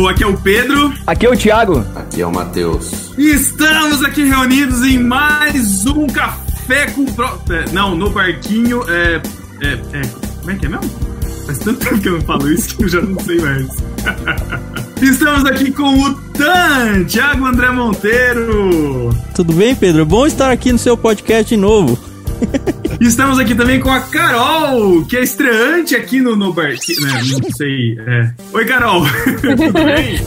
aqui é o Pedro. Aqui é o Thiago. Aqui é o Matheus. E estamos aqui reunidos em mais um Café com Prosa. Não, no barquinho. Como é que é mesmo? Faz tanto tempo que eu não falo isso que eu já não sei mais. Estamos aqui com o Tan, Thiago André Monteiro. Tudo bem, Pedro? Bom estar aqui no seu podcast de novo. Estamos aqui também com a Carol, que é estreante aqui no barquinho. Não sei. Oi, Carol. Tudo bem?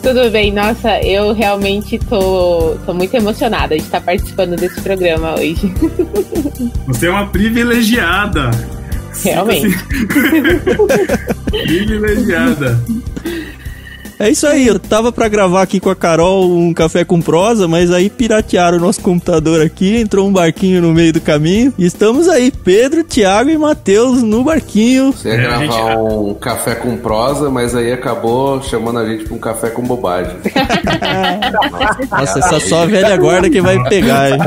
Tudo bem, nossa, eu realmente tô muito emocionada de estar participando desse programa hoje. Você é uma privilegiada. Realmente. Privilegiada. É isso aí, eu tava pra gravar aqui com a Carol um Café com Prosa, mas aí piratearam o nosso computador aqui, entrou um barquinho no meio do caminho, e estamos aí, Pedro, Thiago e Matheus no barquinho. Você ia gravar um Café com Prosa, mas aí acabou chamando a gente pra um Café com Bobagem. Nossa, essa só a velha guarda que vai pegar, hein?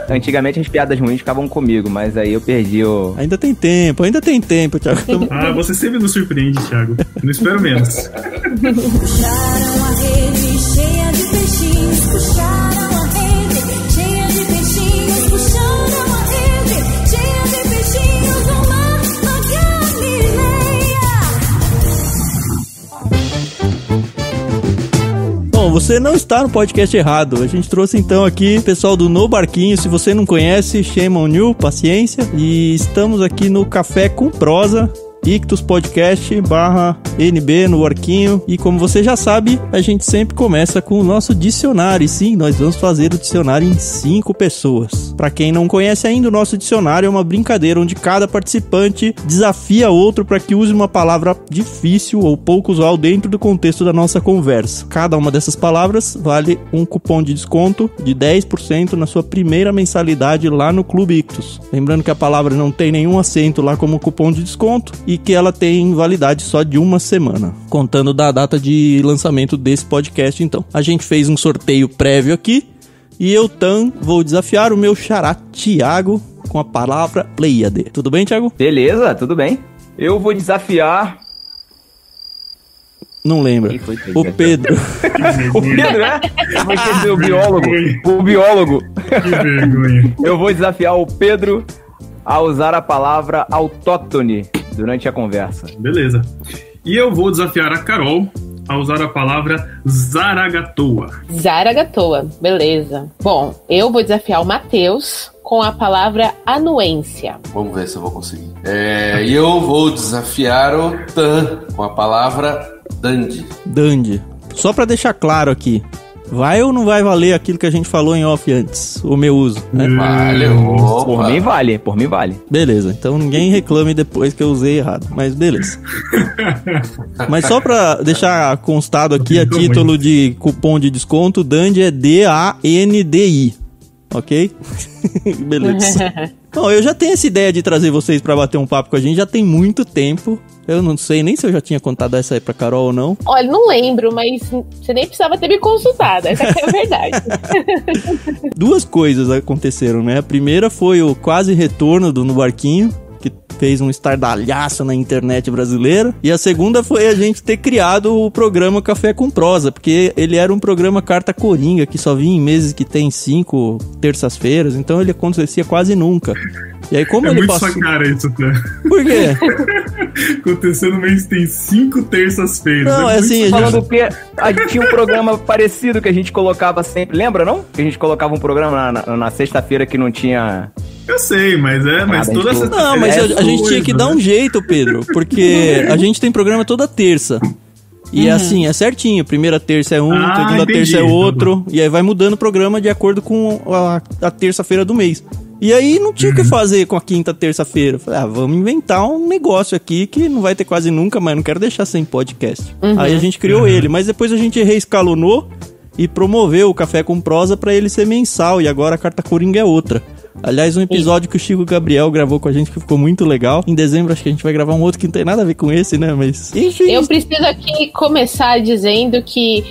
Antigamente as piadas ruins ficavam comigo, mas aí eu perdi o... Ainda tem tempo, Thiago. Você sempre nos surpreende, Thiago. Não espero menos. Puxaram a rede cheia de peixinhos, puxaram a rede cheia de peixinhos, puxaram a rede cheia de peixinhos no mar da Galileia. Bom, você não está no podcast errado. A gente trouxe então aqui o pessoal do No Barquinho. Se você não conhece, shame on you, paciência. E estamos aqui no Café com Prosa, Ictus Podcast /NB no Barquinho. E como você já sabe, a gente sempre começa com o nosso dicionário. E sim, nós vamos fazer o dicionário em 5 pessoas. Para quem não conhece ainda, o nosso dicionário é uma brincadeira onde cada participante desafia outro para que use uma palavra difícil ou pouco usual dentro do contexto da nossa conversa. Cada uma dessas palavras vale um cupom de desconto de 10% na sua primeira mensalidade lá no Clube Ictus. Lembrando que a palavra não tem nenhum acento lá como cupom de desconto e que ela tem validade só de uma semana, contando da data de lançamento desse podcast. Então, a gente fez um sorteio prévio aqui e eu, Tan, vou desafiar o meu xará Thiago com a palavra Pleiade. Tudo bem, Thiago? Beleza, tudo bem. Eu vou desafiar... Não lembra. O Pedro. O Pedro, né? Vai ser o biólogo. O biólogo. Que vergonha. Eu vou desafiar o Pedro a usar a palavra autóctone durante a conversa. Beleza. E eu vou desafiar a Carol a usar a palavra Zaragatoa. Zaragatoa, beleza. Bom, eu vou desafiar o Matheus com a palavra anuência. Vamos ver se eu vou conseguir. E eu vou desafiar o Tan com a palavra dandy. Dandy. Só pra deixar claro aqui, vai ou não vai valer aquilo que a gente falou em off antes? O meu uso, né? Vale, opa. Por mim vale. Beleza, então ninguém reclame depois que eu usei errado, mas beleza. Mas só pra deixar constado aqui, a título de cupom de desconto, Dandy é DANDI, ok? Beleza. Bom, eu já tenho essa ideia de trazer vocês pra bater um papo com a gente, já tem muito tempo. Eu não sei nem se eu já tinha contado essa aí pra Carol ou não. Olha, não lembro, mas você nem precisava ter me consultado, essa é a verdade. 2 coisas aconteceram, né? A primeira foi o quase retorno do No Barquinho, que fez um estardalhaço na internet brasileira. E a segunda foi a gente ter criado o programa Café com Prosa, porque ele era um programa carta coringa, que só vinha em meses que tem 5 terças-feiras, então ele acontecia quase nunca. E aí, como ele muito passou... sua cara isso, tá? Por quê? Acontecendo no mês tem 5 terças-feiras. Não, é assim... Falando que a gente tinha um programa parecido que a gente colocava sempre... Lembra, não? Que a gente colocava um programa na sexta-feira que não tinha... Eu sei, mas toda essa... Não, mas a gente tinha que dar um jeito, Pedro, porque a gente tem programa toda terça. E assim, é certinho. Primeira terça é segunda terça é outro. E aí vai mudando o programa de acordo com a terça-feira do mês. E aí não tinha o que fazer com a quinta, terça-feira. Falei, vamos inventar um negócio aqui que não vai ter quase nunca, mas não quero deixar sem podcast. Aí a gente criou ele, mas depois a gente reescalonou e promoveu o Café com Prosa pra ele ser mensal. E agora a Carta Coringa é outra. Aliás, um episódio que o Chico Gabriel gravou com a gente que ficou muito legal. Em dezembro acho que a gente vai gravar um outro que não tem nada a ver com esse, né? Mas enfim. Eu preciso aqui começar dizendo que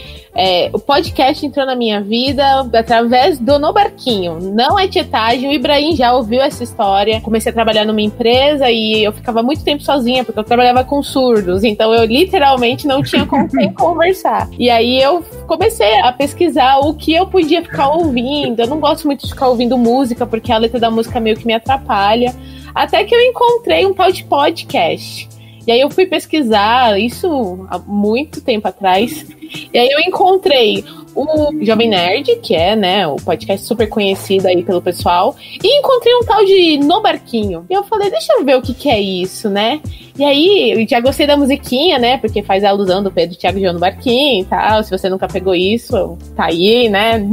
O podcast entrou na minha vida através do No Barquinho. Não é tietagem, o Ibrahim já ouviu essa história. Comecei a trabalhar numa empresa e eu ficava muito tempo sozinha, porque eu trabalhava com surdos, então eu literalmente não tinha com quem conversar. E aí eu comecei a pesquisar o que eu podia ficar ouvindo. Eu não gosto muito de ficar ouvindo música, porque a letra da música meio que me atrapalha. Até que eu encontrei um tal de podcast. E aí eu fui pesquisar, isso há muito tempo atrás, e aí eu encontrei o Jovem Nerd, que é, né, o podcast super conhecido aí pelo pessoal, e encontrei um tal de No Barquinho. E eu falei, deixa eu ver o que é isso, né? E aí, eu já gostei da musiquinha, né, porque faz a alusão do Pedro Thiago João no Barquinho e tal, se você nunca pegou isso, tá aí, né?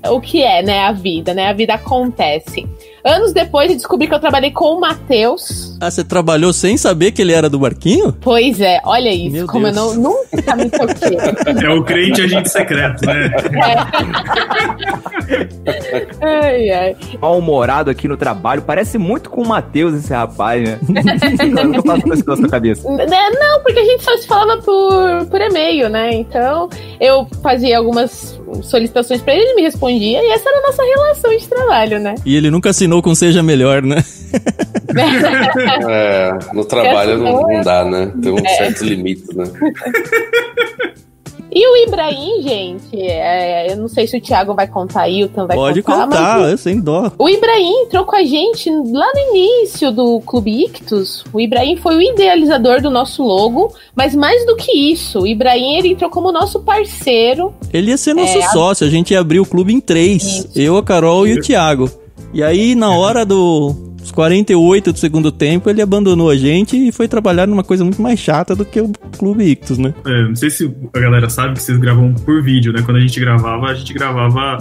O que é, né, a vida, né? A vida acontece. Anos depois, eu descobri que eu trabalhei com o Matheus. Ah, você trabalhou sem saber que ele era do Barquinho? Pois é, olha isso, Meu como Deus. eu nunca me toquei. É o crente agente secreto, né? Ai, ai. Mal-humorado aqui no trabalho. Parece muito com o Matheus, esse rapaz, né? Eu nunca faço isso na sua cabeça. Não, porque a gente só se falava por e-mail, né? Então, eu fazia algumas solicitações pra ele, ele me respondia, e essa era a nossa relação de trabalho, né? E ele nunca assinou com Seja Melhor, né? No trabalho não dá, né? Tem um certo limite, né? E o Ibrahim, gente, eu não sei se o Thiago vai contar aí, o Tan vai Pode contar. contar, Mas sem dó. o Ibrahim entrou com a gente lá no início do Clube Ictus. O Ibrahim foi o idealizador do nosso logo, mas mais do que isso, o Ibrahim ele entrou como nosso parceiro. Ele ia ser nosso sócio, a gente ia abrir o clube em 3. Isso. Eu, a Carol e o Thiago. E aí, na hora dos 48 do segundo tempo, ele abandonou a gente e foi trabalhar numa coisa muito mais chata do que o Clube Ictus, né? Não sei se a galera sabe que vocês gravam por vídeo, né? Quando a gente gravava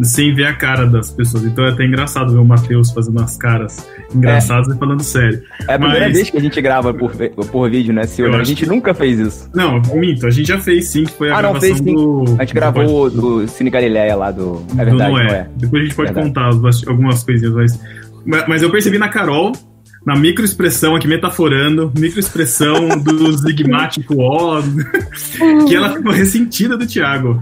sem ver a cara das pessoas. Então é até engraçado ver o Matheus fazendo as caras engraçadas e falando sério. É a primeira vez que a gente grava por vídeo, né, Silvio? A gente nunca fez isso. Não, minto, a gente já fez sim, que foi a gravação fez sim. do... A gente gravou do Cine Galileia lá do... É verdade, do Noé. Noé. Depois a gente pode Verdade. contar algumas coisinhas, mas eu percebi na Carol, na microexpressão aqui, metaforando, microexpressão do enigmático O, que ela ficou ressentida do Thiago.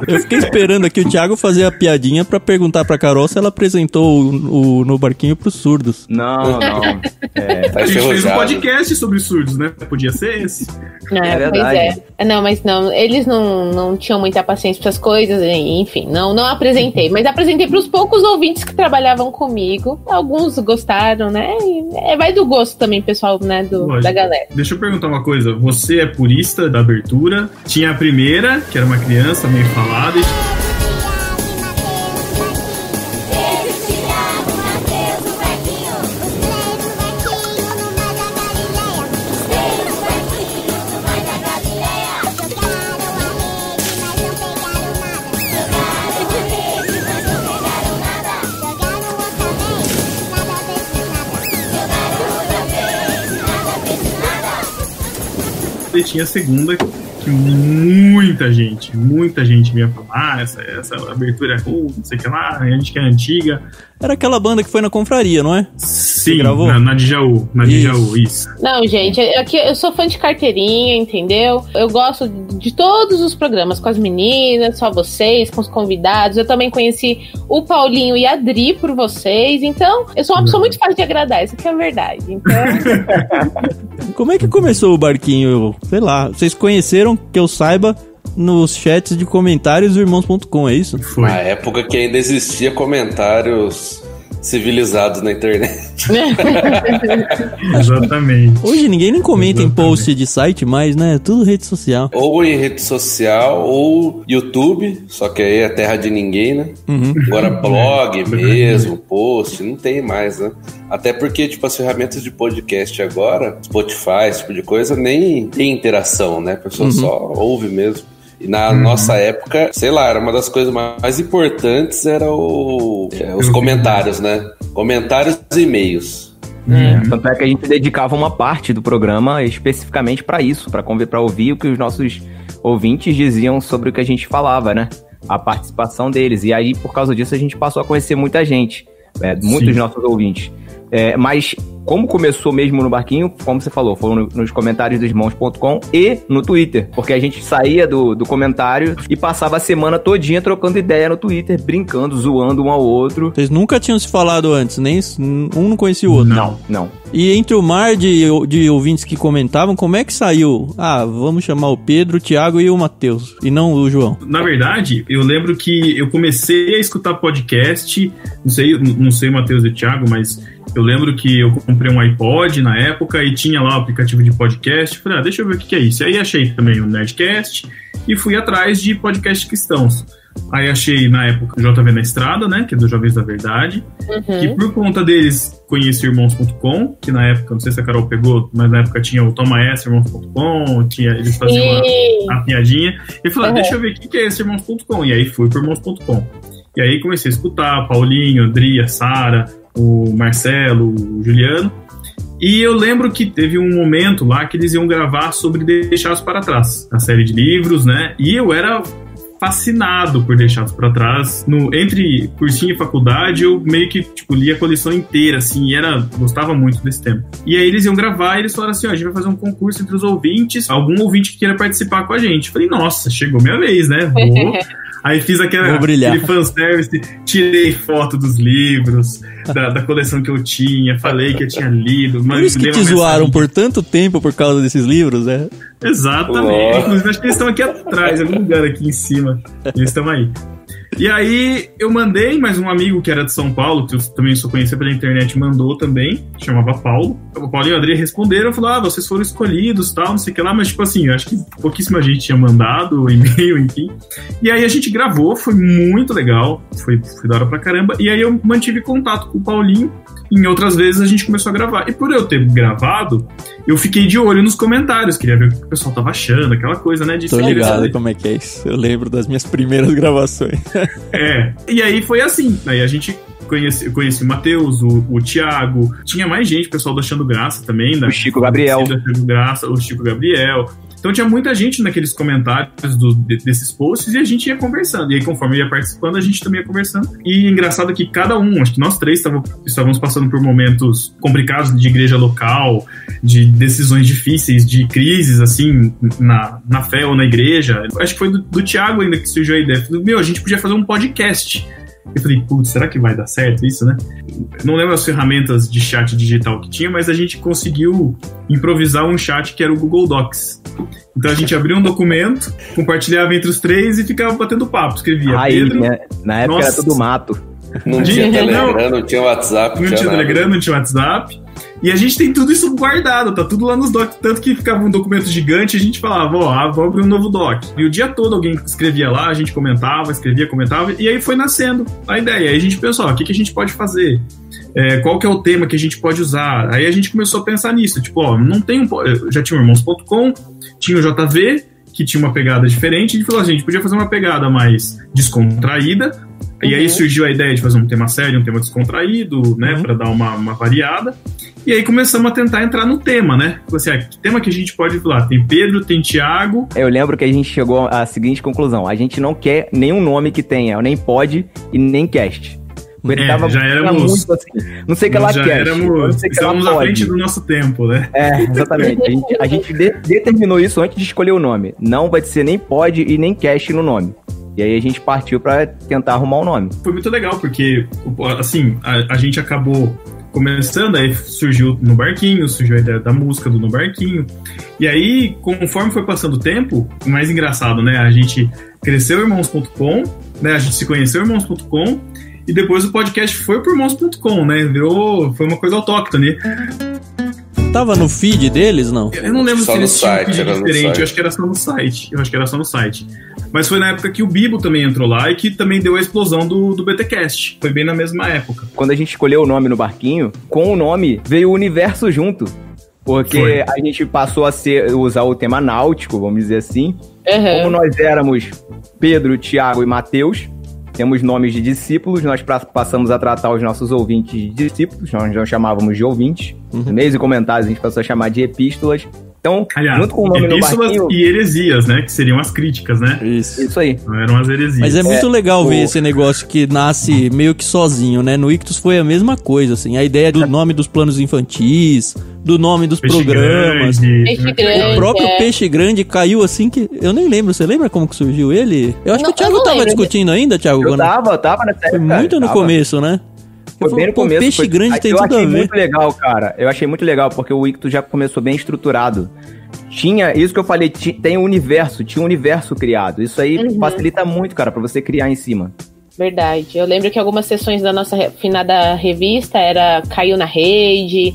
Eu fiquei esperando aqui o Thiago fazer a piadinha pra perguntar pra Carol se ela apresentou o No Barquinho pros surdos. Não. Tá A gente fez um enferrujado. podcast sobre surdos, né? Podia ser esse. É verdade. Não, mas não, eles não tinham muita paciência para essas coisas, enfim, não apresentei. Mas apresentei para os poucos ouvintes que trabalhavam comigo. Alguns gostaram, né? E vai do gosto também, pessoal, né? Da galera. Deixa eu perguntar uma coisa. Você é purista da abertura? Tinha a primeira, que era uma criança meio falada, e... E tinha a segunda, que muita gente vinha falar, essa abertura é ruim, não sei o que lá, a gente que é antiga. Era aquela banda que foi na confraria, não é? Sim, gravou? na Djaú, isso. Não, gente, aqui eu sou fã de carteirinha, entendeu? Eu gosto de todos os programas, com as meninas, só vocês, com os convidados. Eu também conheci o Paulinho e a Adri por vocês, então eu sou uma pessoa muito fácil de agradar, isso que é a verdade. Então... Como é que começou o Barquinho? Sei lá, vocês conheceram, que eu saiba, nos chats de comentários do Irmãos.com, é isso? Foi. Na época que ainda existia comentários civilizados na internet. Exatamente. Hoje ninguém nem comenta em post de site mais, né? Tudo rede social. Ou em rede social, ou YouTube, só que aí é terra de ninguém, né? Uhum. Agora blog mesmo, post, não tem mais, né? Até porque, tipo, as ferramentas de podcast agora, Spotify, esse tipo de coisa, nem tem interação, né? A pessoa só ouve mesmo. E na nossa época, sei lá, era uma das coisas mais importantes, era os comentários, né? Comentários e e-mails. Tanto é que a gente dedicava uma parte do programa especificamente pra isso, pra ouvir o que os nossos ouvintes diziam sobre o que a gente falava, né? A participação deles. E aí, por causa disso, a gente passou a conhecer muita gente, muitos nossos ouvintes. Mas como começou mesmo no Barquinho, como você falou, foram nos comentários do irmãos.com e no Twitter, porque a gente saía do comentário e passava a semana todinha trocando ideia no Twitter, brincando, zoando um ao outro. Vocês nunca tinham se falado antes, nem um não conhecia o outro. Não. E entre o mar de ouvintes que comentavam, como é que saiu? Ah, vamos chamar o Pedro, o Thiago e o Matheus, e não o João. Na verdade, eu lembro que eu comecei a escutar podcast, não sei o Matheus e o Thiago, mas eu lembro que eu comprei um iPod na época e tinha lá o aplicativo de podcast. Falei, deixa eu ver o que é isso. Aí achei também o Nerdcast e fui atrás de podcast cristãos. Aí achei, na época, o JV na Estrada, né, que é do Jovens da Verdade, que por conta deles conheci irmãos.com, que na época, não sei se a Carol pegou, mas na época tinha o Toma Essa, irmãos.com, eles faziam a piadinha, e eu falei, deixa eu ver o que é esse irmãos.com, e aí fui pro irmãos.com. E aí comecei a escutar Paulinho, Andria, Sara, o Marcelo, o Juliano, e eu lembro que teve um momento lá que eles iam gravar sobre Deixados para Trás, a série de livros, né, e eu era fascinado por Deixados para Trás. Entre cursinho e faculdade, eu meio que li a coleção inteira, assim, e gostava muito desse tema. E aí eles iam gravar e eles falaram assim, a gente vai fazer um concurso entre os ouvintes, algum ouvinte que queira participar com a gente. Falei, nossa, chegou minha vez, né? Vou. Aí fiz aquele fanservice, tirei foto dos livros, da coleção que eu tinha, falei que eu tinha lido. Por isso que te zoaram por tanto tempo por causa desses livros, né? Exatamente. Inclusive, acho que eles estão aqui atrás, em algum lugar aqui em cima. Eles estão aí. E aí eu mandei, mas um amigo que era de São Paulo, que eu também só conhecia pela internet, mandou também, chamava Paulo. O Paulo e o André responderam, falaram, vocês foram escolhidos, tal, não sei o que lá, mas tipo assim, eu acho que pouquíssima gente tinha mandado e-mail, enfim. E aí a gente gravou, foi muito legal, foi da hora pra caramba, e aí eu mantive contato com o Paulinho, em outras vezes a gente começou a gravar. E por eu ter gravado, eu fiquei de olho nos comentários, queria ver o que o pessoal tava achando, aquela coisa, né? Tô ligado como é que é isso, eu lembro das minhas primeiras gravações. E aí foi assim, aí a gente eu conheci o Matheus, o Thiago, tinha mais gente, o pessoal do Achando Graça também, né? O Chico Gabriel. O Chico Gabriel. Então tinha muita gente naqueles comentários desses posts e a gente ia conversando. E aí, conforme ia participando, a gente também ia conversando. E engraçado que cada um, acho que nós três estávamos passando por momentos complicados de igreja local, de decisões difíceis, de crises, assim, na fé ou na igreja. Acho que foi do Thiago ainda que surgiu a ideia. A gente podia fazer um podcast. Eu falei, putz, será que vai dar certo isso, né? Não lembro as ferramentas de chat digital que tinha, mas a gente conseguiu improvisar um chat que era o Google Docs. Então a gente abria um documento, compartilhava entre os três e ficava batendo papo. Escrevia Pedro... Né? Na época era tudo mato. Não tinha Telegram, não tinha WhatsApp. Não tinha Telegram, não tinha WhatsApp. E a gente tem tudo isso guardado, tá tudo lá nos docs. Tanto que ficava um documento gigante e a gente falava, vou abrir um novo doc. E o dia todo alguém escrevia lá, a gente comentava, comentava. E aí foi nascendo a ideia. Aí a gente pensou, o que a gente pode fazer? Qual que é o tema que a gente pode usar? Aí a gente começou a pensar nisso. Tipo, não tem já tinha o irmãos.com, tinha o JV, que tinha uma pegada diferente. A gente falou assim, a gente podia fazer uma pegada mais descontraída. E aí surgiu a ideia de fazer um tema sério, um tema descontraído, né, pra dar uma variada. E aí começamos a tentar entrar no tema, né? Assim, que tema que a gente pode falar? Tem Pedro, tem Thiago. Eu lembro que a gente chegou à seguinte conclusão. A gente não quer nenhum nome que tenha, nem pod e nem cast. Já éramos... Muito assim, não sei o que ela quer. Estávamos à frente do nosso tempo, né? Exatamente. A gente determinou isso antes de escolher o nome. Não vai ser nem pod e nem cast no nome. E aí a gente partiu pra tentar arrumar o nome. Foi muito legal, porque, assim, a gente acabou começando, aí surgiu No Barquinho, surgiu a ideia da música do No Barquinho. E aí, conforme foi passando o tempo, o mais engraçado, né? A gente cresceu irmãos.com, né? A gente se conheceu irmãos.com, e depois o podcast foi pro irmãos.com, né? Foi uma coisa autóctone. Tava no feed deles, não? Eu não lembro só se eles tinham um feed diferente, eu acho que era só no site. Mas foi na época que o Bibo também entrou lá e que também deu a explosão do BTcast. Foi bem na mesma época. Quando a gente escolheu o nome no Barquinho, com o nome veio o universo junto. Porque a gente passou a usar o tema náutico, vamos dizer assim. Como nós éramos Pedro, Thiago e Matheus, temos nomes de discípulos, nós passamos a tratar os nossos ouvintes de discípulos, nós não chamávamos de ouvintes. E-mails e comentários a gente passou a chamar de epístolas. Então, aliás, junto com o nome no barquinho... e heresias, né? Que seriam as críticas, né? Isso aí. Não eram as heresias. Mas é muito legal ver esse negócio que nasce meio que sozinho, né? No Ictus foi a mesma coisa, assim. A ideia do nome dos planos infantis, do nome dos Peixe programas. Peixe grande, O próprio Peixe Grande caiu assim que... Eu nem lembro. Você lembra como que surgiu ele? Eu acho que o Thiago tava discutindo ainda, Thiago. Eu tava nessa época. Foi muito no começo, né? Foi bem no começo. Peixe Grande tem tudo a ver. Eu achei muito legal, cara. Eu achei muito legal, porque o Ictus já começou bem estruturado. Tinha, isso que eu falei, tinha um universo criado. Isso aí facilita muito, cara, pra você criar em cima. Verdade. Eu lembro que algumas sessões da nossa finada revista caiu na rede,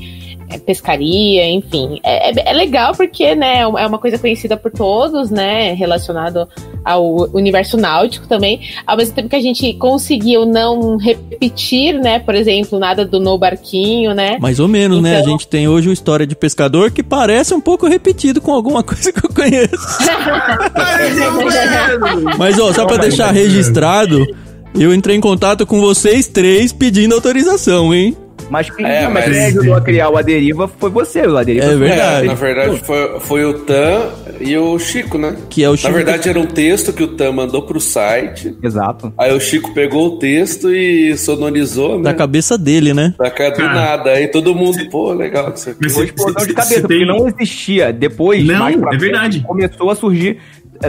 pescaria, enfim. É legal porque, né, é uma coisa conhecida por todos, né, relacionado ao universo náutico também, ao mesmo tempo que a gente conseguiu não repetir, né, por exemplo, nada do No Barquinho, né. Mais ou menos, então... né, a gente tem hoje uma história de pescador que parece um pouco repetido com alguma coisa que eu conheço. Mas, ó, só pra deixar registrado, eu entrei em contato com vocês três pedindo autorização, hein. Mas quem ajudou a criar o A Deriva foi você, o A Deriva. É verdade. Na verdade, foi o Tan e o Chico, né? Que é o Chico. Na verdade, era um texto que o Tan mandou pro site. Exato. Aí o Chico pegou o texto e sonorizou, né? Da cabeça dele, né? Do nada. Aí todo mundo, pô, legal. Foi explosão de cabeça, porque não existia. Depois, mais pra verdade. Começou a surgir...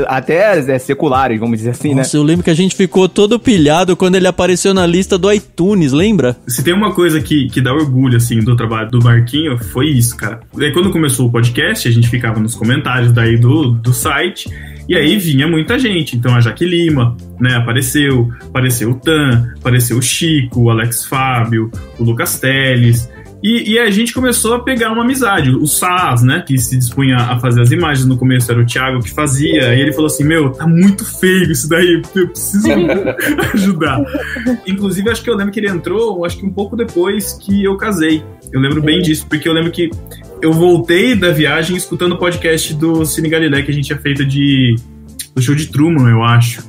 Até seculares, vamos dizer assim, Nossa, né? Eu lembro que a gente ficou todo pilhado quando ele apareceu na lista do iTunes, lembra? Se tem uma coisa que dá orgulho, assim, do trabalho do Barquinho, foi isso, cara. Aí quando começou o podcast, a gente ficava nos comentários daí do site, e aí vinha muita gente. Então a Jaque Lima, né, apareceu o Tan, apareceu o Chico, o Alex Fábio, o Lucas Teles... E a gente começou a pegar uma amizade. O Saz, né, que se dispunha a fazer as imagens no começo, era o Thiago que fazia. E ele falou assim, tá muito feio isso daí, eu preciso ajudar. Inclusive, acho que eu lembro que ele entrou, acho que um pouco depois que eu casei. Eu lembro bem disso, porque eu lembro que eu voltei da viagem escutando o podcast do Cine Galilé que a gente tinha feito do show de Truman, eu acho.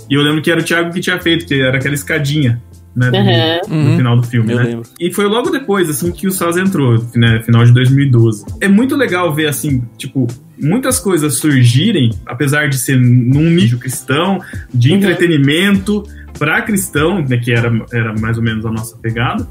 E eu lembro que era o Thiago que tinha feito, que era aquela escadinha, né, no final do filme, né? Lembro. E foi logo depois, assim, que o Saz entrou, né, final de 2012. É muito legal ver, assim, tipo, muitas coisas surgirem, apesar de ser num nicho cristão, de entretenimento pra cristão, né, que era mais ou menos a nossa pegada.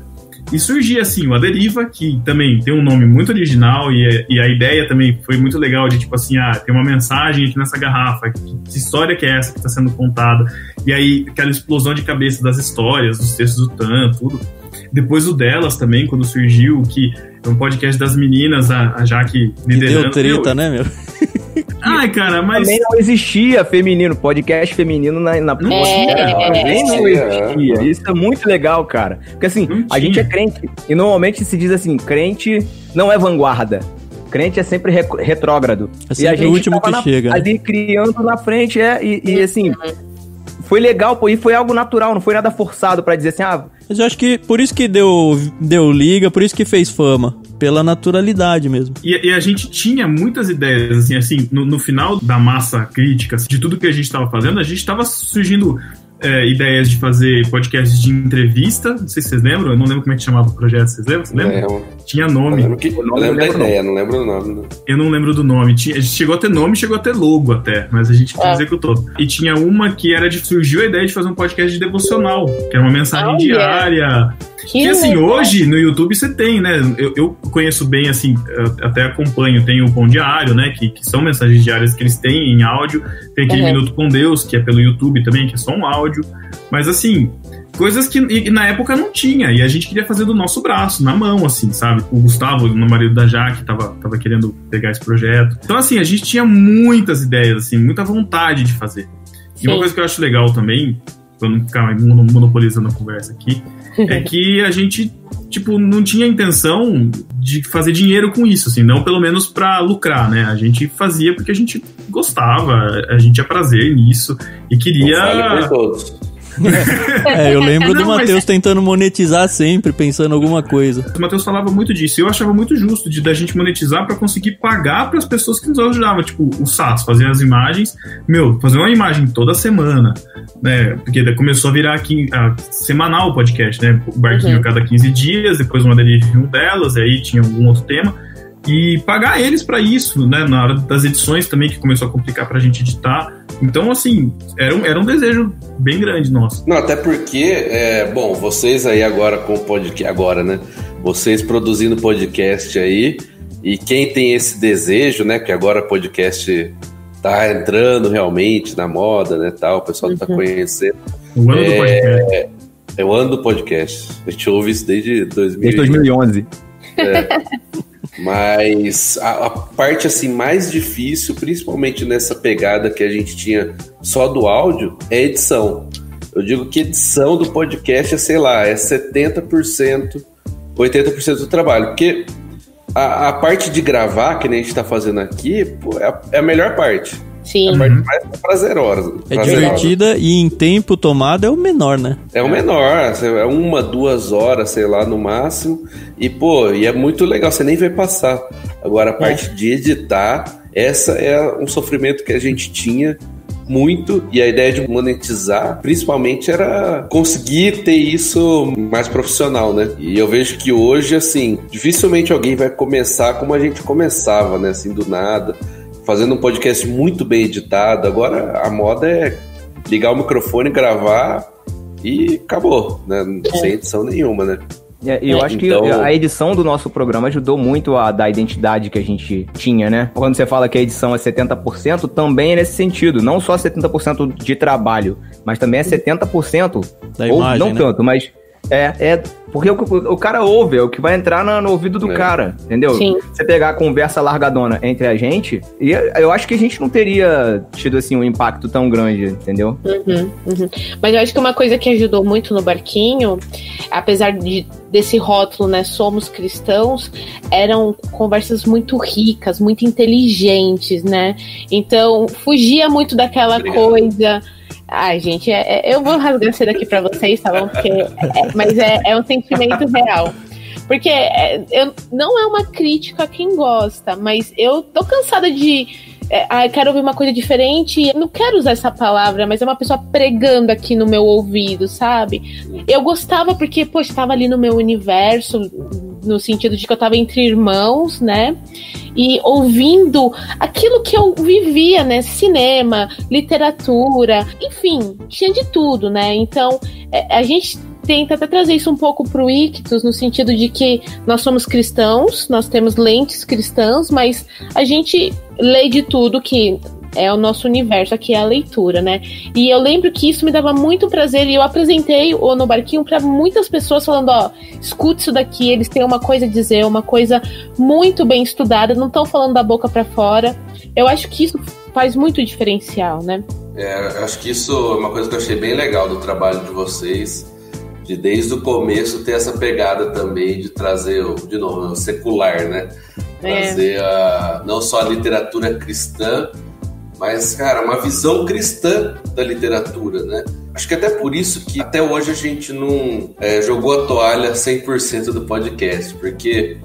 E surgia, assim, o A Deriva, que também tem um nome muito original e a ideia também foi muito legal de, tipo assim, tem uma mensagem aqui nessa garrafa, que história que é essa que está sendo contada? E aí, aquela explosão de cabeça das histórias, dos textos do Tan, tudo. Depois o Delas também, quando surgiu, que é um podcast das meninas, a Jaque liderando. Deu treta, né, meu? Ai, cara, mas... Também não existia podcast feminino na também não existia. Isso é muito legal, cara. Porque assim, a gente é crente. E normalmente se diz assim, crente não é vanguarda. Crente é sempre retrógrado. É sempre e a gente o último que chega. Ali criando na frente, e assim... Foi legal, pô, e foi algo natural, não foi nada forçado pra dizer assim, Mas eu acho que por isso que deu liga, por isso que fez fama. Pela naturalidade mesmo. E a gente tinha muitas ideias, assim, no final da massa crítica, de tudo que a gente tava fazendo, a gente tava surgindo ideias de fazer podcasts de entrevista, não sei se vocês lembram, eu não lembro como é que chamava o projeto, vocês lembram? Você lembra? Tinha nome. Eu lembro da ideia, não lembro o nome. Eu não lembro do nome. A gente chegou a ter nome, chegou a ter logo até, mas a gente não executou. E tinha uma que surgiu a ideia de fazer um podcast de devocional, que era uma mensagem diária. Que assim, hoje no YouTube você tem, né? Eu conheço bem, assim, até acompanho, tem o Pão Diário, né? Que são mensagens diárias que eles têm em áudio. Tem aquele Minuto com Deus, que é pelo YouTube também, que é só um áudio. Mas assim, coisas que na época não tinha. E a gente queria fazer do nosso braço, na mão, assim, sabe? O Gustavo, o marido da Jaque, tava querendo pegar esse projeto. Então, assim, a gente tinha muitas ideias, assim, muita vontade de fazer. E uma coisa que eu acho legal também, pra não ficar monopolizando a conversa aqui, é que a gente, tipo, não tinha intenção de fazer dinheiro com isso, assim, não pelo menos pra lucrar, né? A gente fazia porque a gente gostava, a gente tinha prazer nisso e queria... Por todos. Eu lembro do Matheus tentando monetizar sempre, pensando em alguma coisa. O Matheus falava muito disso, e eu achava muito justo da gente monetizar pra conseguir pagar pras pessoas que nos ajudavam, tipo, o SAS fazia as imagens, fazer uma imagem toda semana, né, porque começou a virar aqui semanal o podcast, né, o Barquinho a cada 15 dias, depois uma deriva um delas, e aí tinha algum outro tema, e pagar eles para isso, né? Na hora das edições também, que começou a complicar pra gente editar. Então, assim, era um desejo bem grande nosso. Não, até porque, bom, vocês aí agora com o podcast, agora, né? Vocês produzindo podcast aí, e quem tem esse desejo, né? Que agora o podcast tá entrando realmente na moda, né? Tal, o pessoal tá conhecendo. O ano do podcast. É o ano do podcast. A gente ouve isso desde 2011. Mas a parte assim mais difícil, principalmente nessa pegada que a gente tinha só do áudio, é a edição. Eu digo que edição do podcast é, sei lá, é 70%, 80% do trabalho. Porque a parte de gravar, que nem a gente tá fazendo aqui, pô, é a melhor parte. Sim. A parte mais prazerosa. É divertida e em tempo tomado é o menor, né? É o menor, é 1-2 horas, sei lá, no máximo. E, pô, é muito legal, você nem vai passar. Agora, a parte de editar, essa é um sofrimento que a gente tinha muito. E a ideia de monetizar, principalmente, era conseguir ter isso mais profissional, né? E eu vejo que hoje, assim, dificilmente alguém vai começar como a gente começava, né? Assim, do nada. Fazendo um podcast muito bem editado. Agora a moda é ligar o microfone, gravar e acabou, né? Sem edição nenhuma, né? Eu acho que a edição do nosso programa ajudou muito a dar a identidade que a gente tinha, né? Quando você fala que a edição é 70%, também é nesse sentido. Não só 70% de trabalho, mas também é 70% da imagem, não, né? Tanto, mas porque o cara ouve, é o que vai entrar no ouvido do cara, entendeu? Sim. Você pegar a conversa largadona entre a gente, e eu acho que a gente não teria tido, assim, um impacto tão grande, entendeu? Mas eu acho que uma coisa que ajudou muito no Barquinho, apesar desse rótulo, né, somos cristãos, eram conversas muito ricas, muito inteligentes, né? Então, fugia muito daquela coisa... Ai, gente, eu vou rasgar isso daqui pra vocês, tá bom? Mas é um sentimento real. Porque não é uma crítica a quem gosta, mas eu tô cansada de... quero ouvir uma coisa diferente. Eu não quero usar essa palavra, mas é uma pessoa pregando aqui no meu ouvido, sabe? Eu gostava porque, poxa, tava ali no meu universo, no sentido de que eu tava entre irmãos, né? E ouvindo aquilo que eu vivia, né? Cinema, literatura, enfim, tinha de tudo, né? Então, a gente tenta até trazer isso um pouco pro Ictus, no sentido de que nós somos cristãos, nós temos lentes cristãs, mas a gente lê de tudo que é o nosso universo, aqui é a leitura, né? E eu lembro que isso me dava muito prazer, e eu apresentei o No Barquinho para muitas pessoas falando, ó, escute isso daqui, eles têm uma coisa a dizer, uma coisa muito bem estudada, não estão falando da boca para fora. Eu acho que isso faz muito diferencial, né? Eu acho que isso é uma coisa que eu achei bem legal do trabalho de vocês, de desde o começo ter essa pegada também de trazer, de novo, o secular, né? Trazer não só a literatura cristã, mas, cara, uma visão cristã da literatura, né? Acho que até por isso que até hoje a gente não jogou a toalha 100% do podcast, porque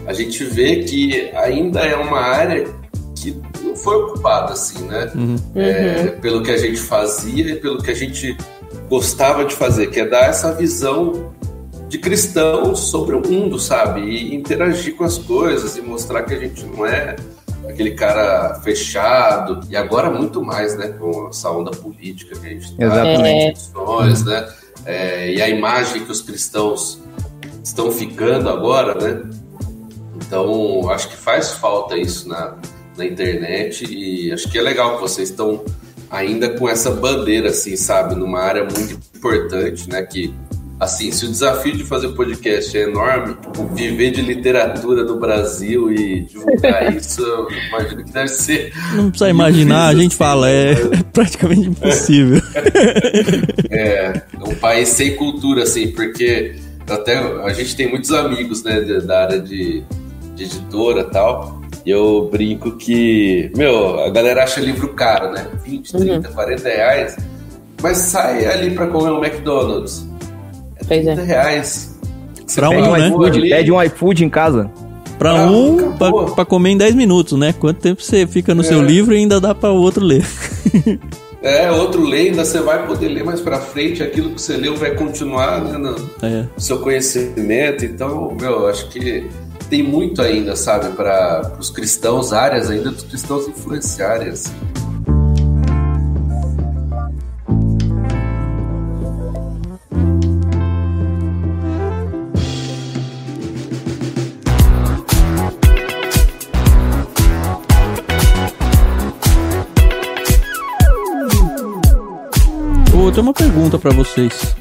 a gente vê que ainda é uma área que não foi ocupada, assim, né? Pelo que a gente fazia e pelo que a gente gostava de fazer, que é dar essa visão de cristão sobre o mundo, sabe? E interagir com as coisas e mostrar que a gente não é aquele cara fechado, e agora muito mais, né, com essa onda política que a gente tem, né, e a imagem que os cristãos estão ficando agora, né, então acho que faz falta isso na internet, e acho que é legal que vocês estão ainda com essa bandeira, assim, sabe, numa área muito importante, né, que assim, se o desafio de fazer podcast é enorme, viver de literatura no Brasil e divulgar isso, eu imagino que deve ser... Não precisa imaginar, a gente fala, é praticamente impossível. É um país sem cultura, assim, porque até a gente tem muitos amigos, né, da área de editora e tal, e eu brinco que, a galera acha livro caro, né, 20, 30, 40 reais, mas sai ali pra comer um McDonald's. R$30. Pra um, né? Pede um iFood em casa. Pra pra comer em 10 minutos, né? Quanto tempo você fica no seu livro e ainda dá pra o outro ler. Outro lê, ainda você vai poder ler mais pra frente, aquilo que você leu vai continuar, né, no seu conhecimento. Então, acho que tem muito ainda, sabe, para os cristãos, áreas ainda dos cristãos influenciarem, assim. Eu tenho uma pergunta pra vocês.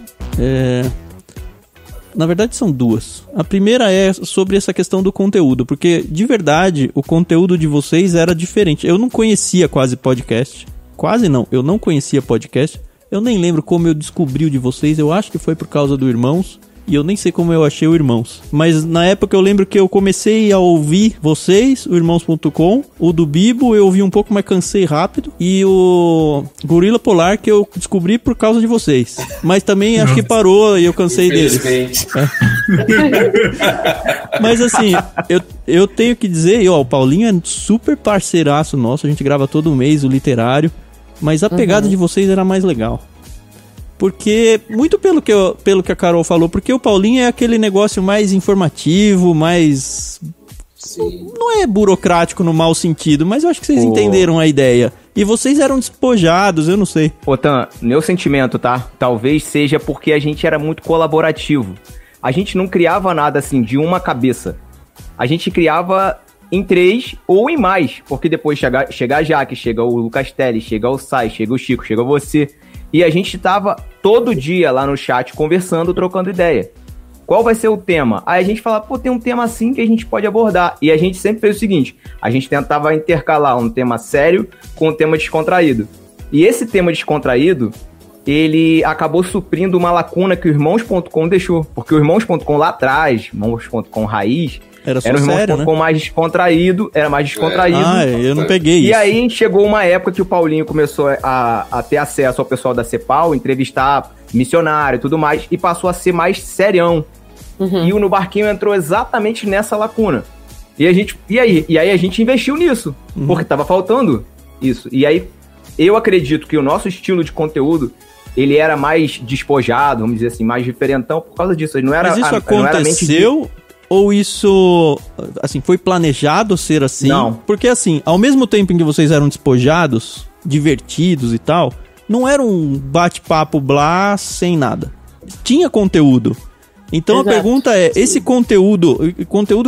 Na verdade são duas. A primeira é sobre essa questão do conteúdo, porque de verdade o conteúdo de vocês era diferente. Eu não conhecia quase podcast. Quase não, eu não conhecia podcast. Eu nem lembro como eu descobri o de vocês. Eu acho que foi por causa do Irmãos. E eu nem sei como eu achei o Irmãos. Mas na época eu lembro que eu comecei a ouvir vocês, o Irmãos.com. O do Bibo eu ouvi um pouco, mas cansei rápido. E o Gorila Polar que eu descobri por causa de vocês. Mas também acho que parou e eu cansei deles. Mas assim, eu tenho que dizer, o Paulinho é super parceiraço nosso. A gente grava todo mês o literário. Mas a pegada de vocês era mais legal. Porque, muito pelo que a Carol falou, porque o Paulinho é aquele negócio mais informativo, mais... Sim. Não é burocrático no mau sentido, mas eu acho que vocês entenderam a ideia. E vocês eram despojados, eu não sei. Tan, meu sentimento, tá? Talvez seja porque a gente era muito colaborativo. A gente não criava nada assim de uma cabeça. A gente criava em 3 ou em mais. Porque depois chega a Jaque, chega o Lucas Teles, chega o Sai, chega o Chico, chega você... E a gente tava todo dia lá no chat conversando, trocando ideia. Qual vai ser o tema? Aí a gente fala, tem um tema assim que a gente pode abordar. E a gente sempre fez o seguinte, a gente tentava intercalar um tema sério com um tema descontraído. E esse tema descontraído, ele acabou suprindo uma lacuna que o Irmãos.com deixou. Porque o Irmãos.com lá atrás, Irmãos.com raiz... Era o Irmãos.com mais descontraído, era mais descontraído. Eu não peguei isso. E aí chegou uma época que o Paulinho começou a ter acesso ao pessoal da CEPAL, entrevistar missionário e tudo mais, e passou a ser mais serião. E o No Barquinho entrou exatamente nessa lacuna. E aí a gente investiu nisso, porque tava faltando isso. E aí eu acredito que o nosso estilo de conteúdo, ele era mais despojado, vamos dizer assim, mais diferentão por causa disso. Ele não era, mas isso aconteceu... Ou isso, assim, foi planejado ser assim? Não. Porque, assim, ao mesmo tempo em que vocês eram despojados, divertidos e tal, não era um bate-papo blá sem nada. Tinha conteúdo. Então a pergunta é, esse conteúdo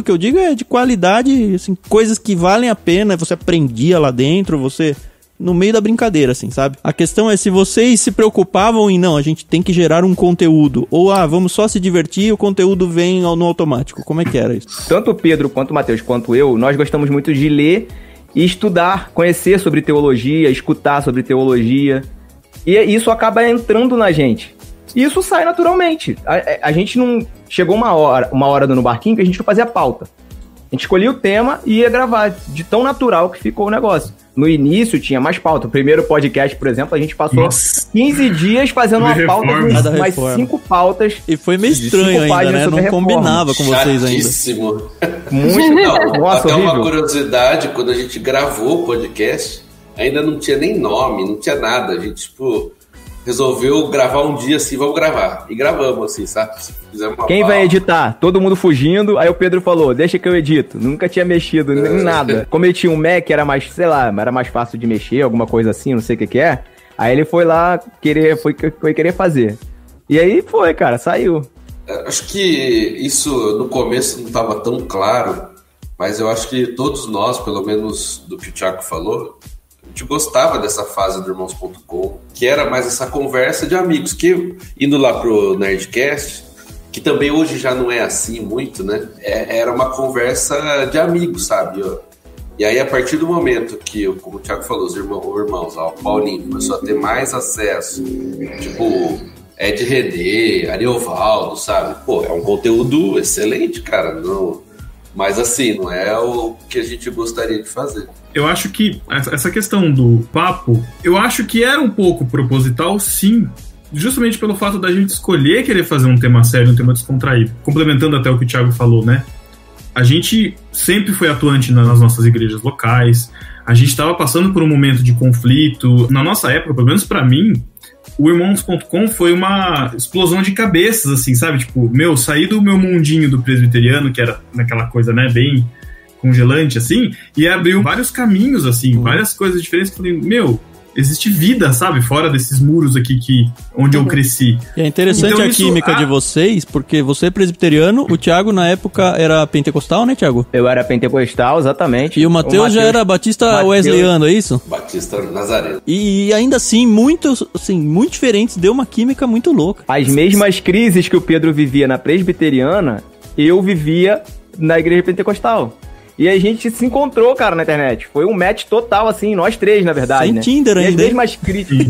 que eu digo é de qualidade, assim, coisas que valem a pena, você aprendia lá dentro, você... no meio da brincadeira, assim, sabe? A questão é se vocês se preocupavam em, não, a gente tem que gerar um conteúdo. Ou, vamos só se divertir e o conteúdo vem no automático. Como é que era isso? Tanto o Pedro, quanto o Matheus, quanto eu, nós gostamos muito de ler e estudar, conhecer sobre teologia, escutar sobre teologia. E isso acaba entrando na gente. E isso sai naturalmente. A gente não... Chegou uma hora no barquinho que a gente não fazia pauta. A gente escolhia o tema e ia gravar. De tão natural que ficou o negócio. No início tinha mais pauta. O primeiro podcast, por exemplo, a gente passou 15 dias fazendo uma pauta com mais 5 pautas. E foi meio estranho ainda, né? Não combinava com vocês ainda. Muito. Nossa, até uma curiosidade, quando a gente gravou o podcast, ainda não tinha nem nome, não tinha nada. A gente, resolveu gravar um dia assim, vamos gravar. E gravamos assim, sabe? Quem vai editar? Todo mundo fugindo. Aí o Pedro falou, deixa que eu edito. Nunca tinha mexido em nada. Como ele tinha um Mac, era mais, sei lá, era mais fácil de mexer, alguma coisa assim, não sei o que é. Aí ele foi lá, foi querer fazer. E aí foi, cara, saiu. Acho que isso no começo não estava tão claro, mas eu acho que todos nós, pelo menos do que o Thiago falou, a gente gostava dessa fase do Irmãos.com, que era mais essa conversa de amigos, que indo lá pro Nerdcast, que também hoje já não é assim muito, né? Era uma conversa de amigos, sabe? E aí, a partir do momento que, como o Thiago falou, os irmãos, o Paulinho começou a ter mais acesso, tipo, Ed René, Ariovaldo, sabe? É um conteúdo excelente, cara. Não, mas assim, não é o que a gente gostaria de fazer. Eu acho que essa questão do papo, eu acho que era um pouco proposital, sim, justamente pelo fato da gente escolher querer fazer um tema sério, um tema descontraído. Complementando até o que o Thiago falou, né? A gente sempre foi atuante nas nossas igrejas locais, a gente estava passando por um momento de conflito. Na nossa época, pelo menos pra mim, o Irmãos.com foi uma explosão de cabeças, assim, sabe? Tipo, saí do meu mundinho do presbiteriano, que era naquela coisa, né, bem congelante, assim, e abriu vários caminhos, assim, várias coisas diferentes, que eu falei, existe vida, sabe? Fora desses muros aqui onde eu cresci. E é interessante então, a química de vocês, porque você é presbiteriano, o Thiago na época era pentecostal, né, Thiago? Eu era pentecostal, exatamente. E o Matheus já era batista wesleyano, é isso? Batista nazareno. E ainda assim, muito diferentes, deu uma química muito louca. As mesmas crises que o Pedro vivia na presbiteriana, eu vivia na igreja pentecostal. E a gente se encontrou, cara, na internet. Foi um match total, assim, nós três, na verdade, sem Tinder ainda. As mesmas críticas.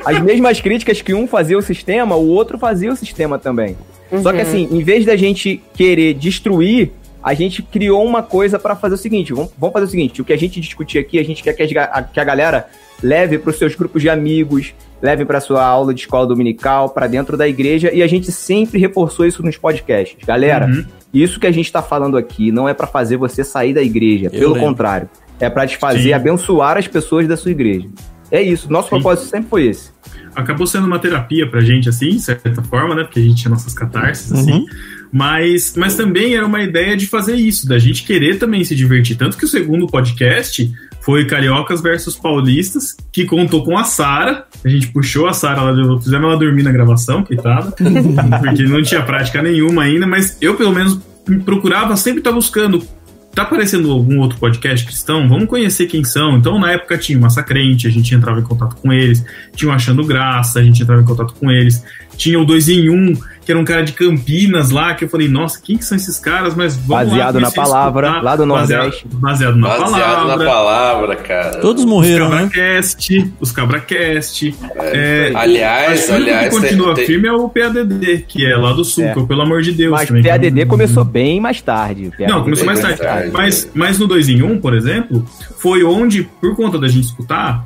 As mesmas críticas que um fazia o sistema, o outro fazia o sistema também. Só que assim, em vez da gente querer destruir, a gente criou uma coisa pra fazer o seguinte. Vamos fazer o seguinte, o que a gente discutir aqui, a gente quer que a galera leve pros seus grupos de amigos, leve pra sua aula de escola dominical, pra dentro da igreja, e a gente sempre reforçou isso nos podcasts. Galera, isso que a gente tá falando aqui não é pra fazer você sair da igreja, pelo contrário. É pra te fazer abençoar as pessoas da sua igreja. É isso, nosso propósito sempre foi esse. Acabou sendo uma terapia pra gente, assim, de certa forma, né? Porque a gente tinha nossas catarses, assim. Mas também era uma ideia de fazer isso, da gente querer também se divertir. Tanto que o segundo podcast foi Cariocas versus Paulistas, que contou com a Sara. A gente puxou a Sara, fizemos ela dormir na gravação, coitada, porque não tinha prática nenhuma ainda, mas eu, pelo menos, procurava, sempre estar buscando. Tá aparecendo algum outro podcast cristão? Vamos conhecer quem são. Então, na época, tinha o Massacrente, a gente entrava em contato com eles. Tinha o Achando Graça, a gente entrava em contato com eles. Tinha o 2 em 1, que era um cara de Campinas lá, que eu falei, nossa, quem que são esses caras? Mas vamos baseado lá, na palavra, escutar. Lá do Nordeste. Baseado na palavra, cara. Todos morreram, né? Os Cabracast. Aliás, que continua firme é o PADD, que é lá do Sul, que, pelo amor de Deus. Mas o PADD começou bem mais tarde. Não, começou mais tarde. Mas no 2 em 1, por exemplo, foi onde, por conta da gente escutar,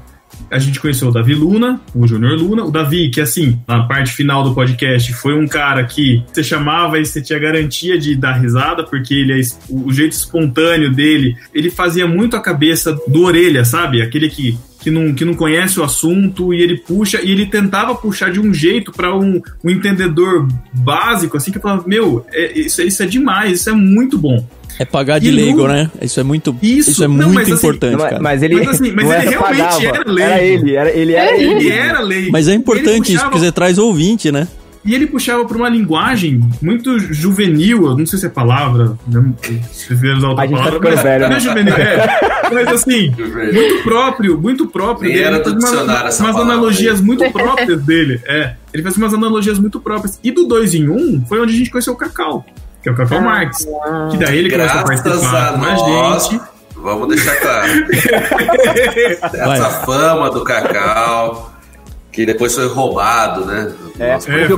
a gente conheceu o Davi Luna, o Júnior Luna. O Davi, que assim, na parte final do podcast, foi um cara que você chamava e você tinha garantia de dar risada, porque ele o jeito espontâneo dele, ele fazia muito a cabeça do orelha, sabe? Aquele que não conhece o assunto, e ele puxa, e ele tentava puxar de um jeito para um entendedor básico, assim, que falava, isso é demais, isso é muito bom. É pagar de leigo, né? Isso é muito importante, cara. Mas ele realmente pagava, era leigo. Ele era leigo. Mas é importante isso, porque você traz ouvinte, né? E ele puxava por uma linguagem muito juvenil, eu não sei se é palavra, se vier usar outra palavra, mas juvenil, mas assim, muito próprio dele. Era do dicionário essa umas analogias muito próprias dele. Ele fazia umas analogias muito próprias. E do 2 em 1 foi onde a gente conheceu o Cacau, que é o Cacau Marques. Que daí ele começou a participar com a gente. Vamos deixar claro. Essa fama do Cacau, que depois foi roubado, né? Porque o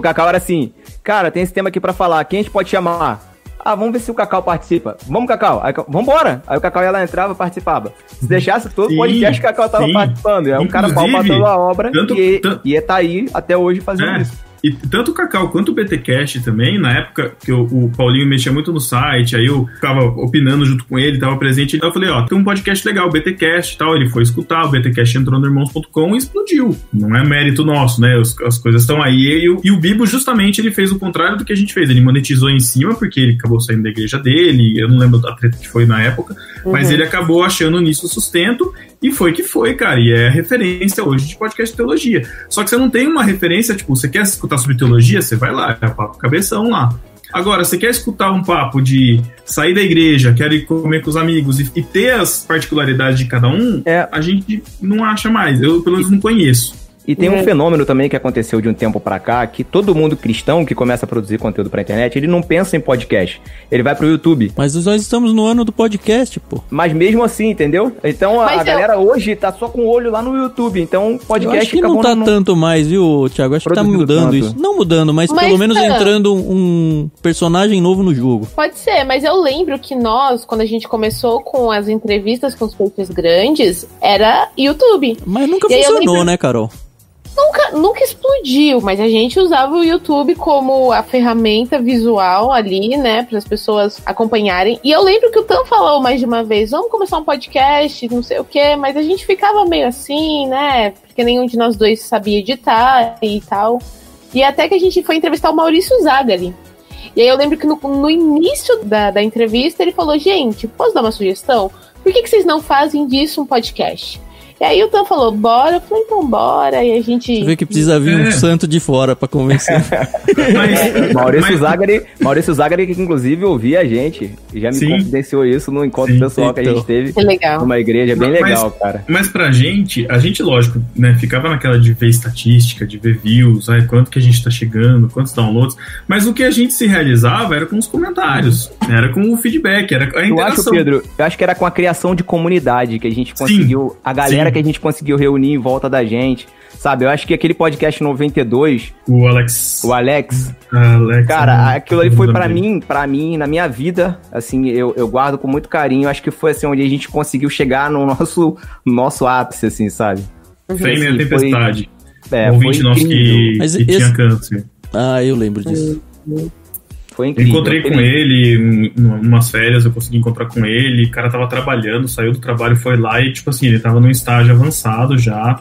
Cacau era assim, cara, tem esse tema aqui pra falar, quem a gente pode chamar? Vamos ver se o Cacau participa. Vamos, Cacau. Aí, vambora. Aí o Cacau ia lá, entrava e participava. Se deixasse todo o podcast, o Cacau tava participando. É um cara pau matando a obra e ia tá aí até hoje fazendo isso. E tanto o Cacau quanto o BTcast também, na época que o Paulinho mexia muito no site, aí eu ficava opinando junto com ele, tava presente, aí eu falei, tem um podcast legal, o BTcast e tal, ele foi escutar, o BTcast entrou no Irmãos.com e explodiu. Não é mérito nosso, né, as coisas estão aí, e o Bibo justamente ele fez o contrário do que a gente fez, ele monetizou em cima, porque ele acabou saindo da igreja dele, eu não lembro da treta que foi na época, mas ele acabou achando nisso sustento, e foi que foi, cara, e é referência hoje de podcast de teologia. Só que você não tem uma referência, tipo, você quer escutar sobre teologia, você vai lá, é o papo cabeção lá. Agora, você quer escutar um papo de sair da igreja, quer ir comer com os amigos e ter as particularidades de cada um, a gente não acha mais, eu pelo menos não conheço. E tem um fenômeno também que aconteceu de um tempo pra cá, que todo mundo cristão que começa a produzir conteúdo pra internet, ele não pensa em podcast, ele vai pro YouTube. Mas nós estamos no ano do podcast, pô. Mas mesmo assim, entendeu? Então a galera hoje tá só com o olho lá no YouTube, então podcast... Eu acho que não tá tanto mais, viu, Thiago? Acho que tá mudando isso. Não mudando, mas pelo menos entrando um personagem novo no jogo. Pode ser, mas eu lembro que nós, quando a gente começou com as entrevistas com os peixes grandes, era YouTube. Mas nunca funcionou, né, Carol? nunca explodiu, mas a gente usava o YouTube como a ferramenta visual ali, né, para as pessoas acompanharem. E eu lembro que o Tan falou mais de uma vez, vamos começar um podcast, não sei o quê, mas a gente ficava meio assim, né, porque nenhum de nós dois sabia editar e tal. E até que a gente foi entrevistar o Maurício Zagari. E aí eu lembro que no início da entrevista ele falou, gente, posso dar uma sugestão? Por que vocês não fazem disso um podcast? E aí o Tan falou, bora. Eu falei, então bora. E a gente... Você vê que precisa vir um santo de fora pra convencer. Maurício Zagari, que inclusive ouvia a gente. Já me confidenciou isso no encontro pessoal que a gente teve numa igreja. Bem legal, cara. Mas pra gente, lógico, né, ficava naquela de ver estatística, de ver views, quanto que a gente tá chegando, quantos downloads. Mas o que a gente se realizava era com os comentários, era com o feedback, era a interação. Eu acho que era com a criação de comunidade que a gente conseguiu, a galera que a gente conseguiu reunir em volta da gente, sabe? Eu acho que aquele podcast 92... O Alex. Cara, aquilo ali foi pra mim, na minha vida, assim, eu guardo com muito carinho. Acho que foi, assim, onde a gente conseguiu chegar no nosso ápice, assim, sabe? Sem meia tempestade. Foi ouvinte nosso que tinha câncer. Ah, eu lembro disso. Foi incrível. Encontrei com ele em umas férias, eu consegui encontrar com ele, o cara tava trabalhando, saiu do trabalho, foi lá e, tipo assim, ele tava num estágio avançado já,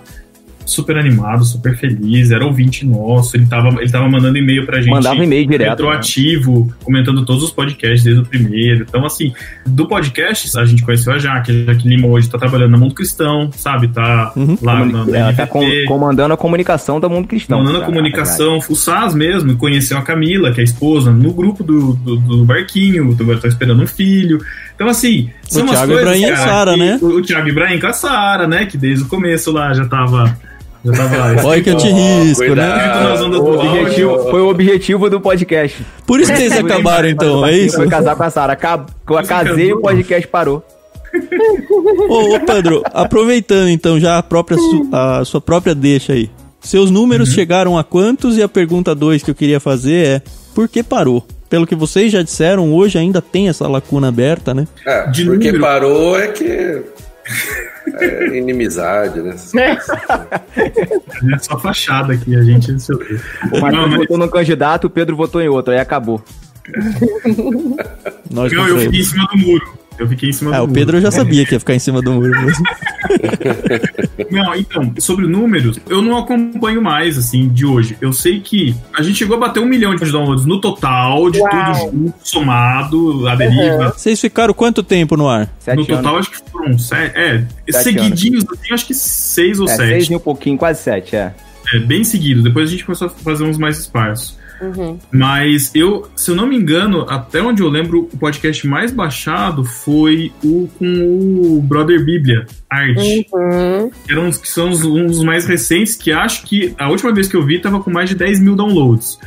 super animado, super feliz, era ouvinte nosso, ele tava mandando e-mail pra gente. Mandava e-mail direto. Retroativo, comentando todos os podcasts desde o primeiro. Então, assim, do podcast, a gente conheceu a Jaque Lima hoje tá trabalhando no Mundo Cristão, sabe? Tá lá ela tá comandando a comunicação do Mundo Cristão. Comandando a comunicação, o SAS mesmo, conheceu a Camila, que é a esposa, no grupo do Barquinho, tá esperando um filho. Então, assim, são umas coisas, Ibrahim e a Sara, né? O Thiago Ibrahim com a Sara, né? Que desde o começo lá já tava lá. Olha que eu te risco, né? Foi o objetivo do podcast. Por isso que eles acabaram, então, é isso? Foi casar com a Sara. Casei e o podcast parou. Ô, Pedro, aproveitando então já a sua própria deixa aí. Seus números chegaram a quantos? E a pergunta 2 que eu queria fazer é, por que parou? Pelo que vocês já disseram, hoje ainda tem essa lacuna aberta, né? Porque parou é que... É inimizade, né? É só fachada aqui, a gente... O Marcos votou num candidato, o Pedro votou em outro, aí acabou. Eu fiquei em cima do muro. O Pedro já sabia que ia ficar em cima do muro mesmo. Não, então, sobre números, eu não acompanho mais, assim, de hoje. Eu sei que a gente chegou a bater 1 milhão de downloads no total, de tudo junto, somado, a deriva. Vocês ficaram quanto tempo no ar? 7 no total, anos. acho que foram 7. Seguidinhos, assim, acho que 6 ou 7. 6 e um pouquinho, quase 7, bem seguido. Depois a gente começou a fazer uns mais esparsos. Mas se eu não me engano, até onde eu lembro, o podcast mais baixado foi o com o Brother Bíblia Art. Que são uns mais recentes, que acho que a última vez que eu vi tava com mais de 10 mil downloads.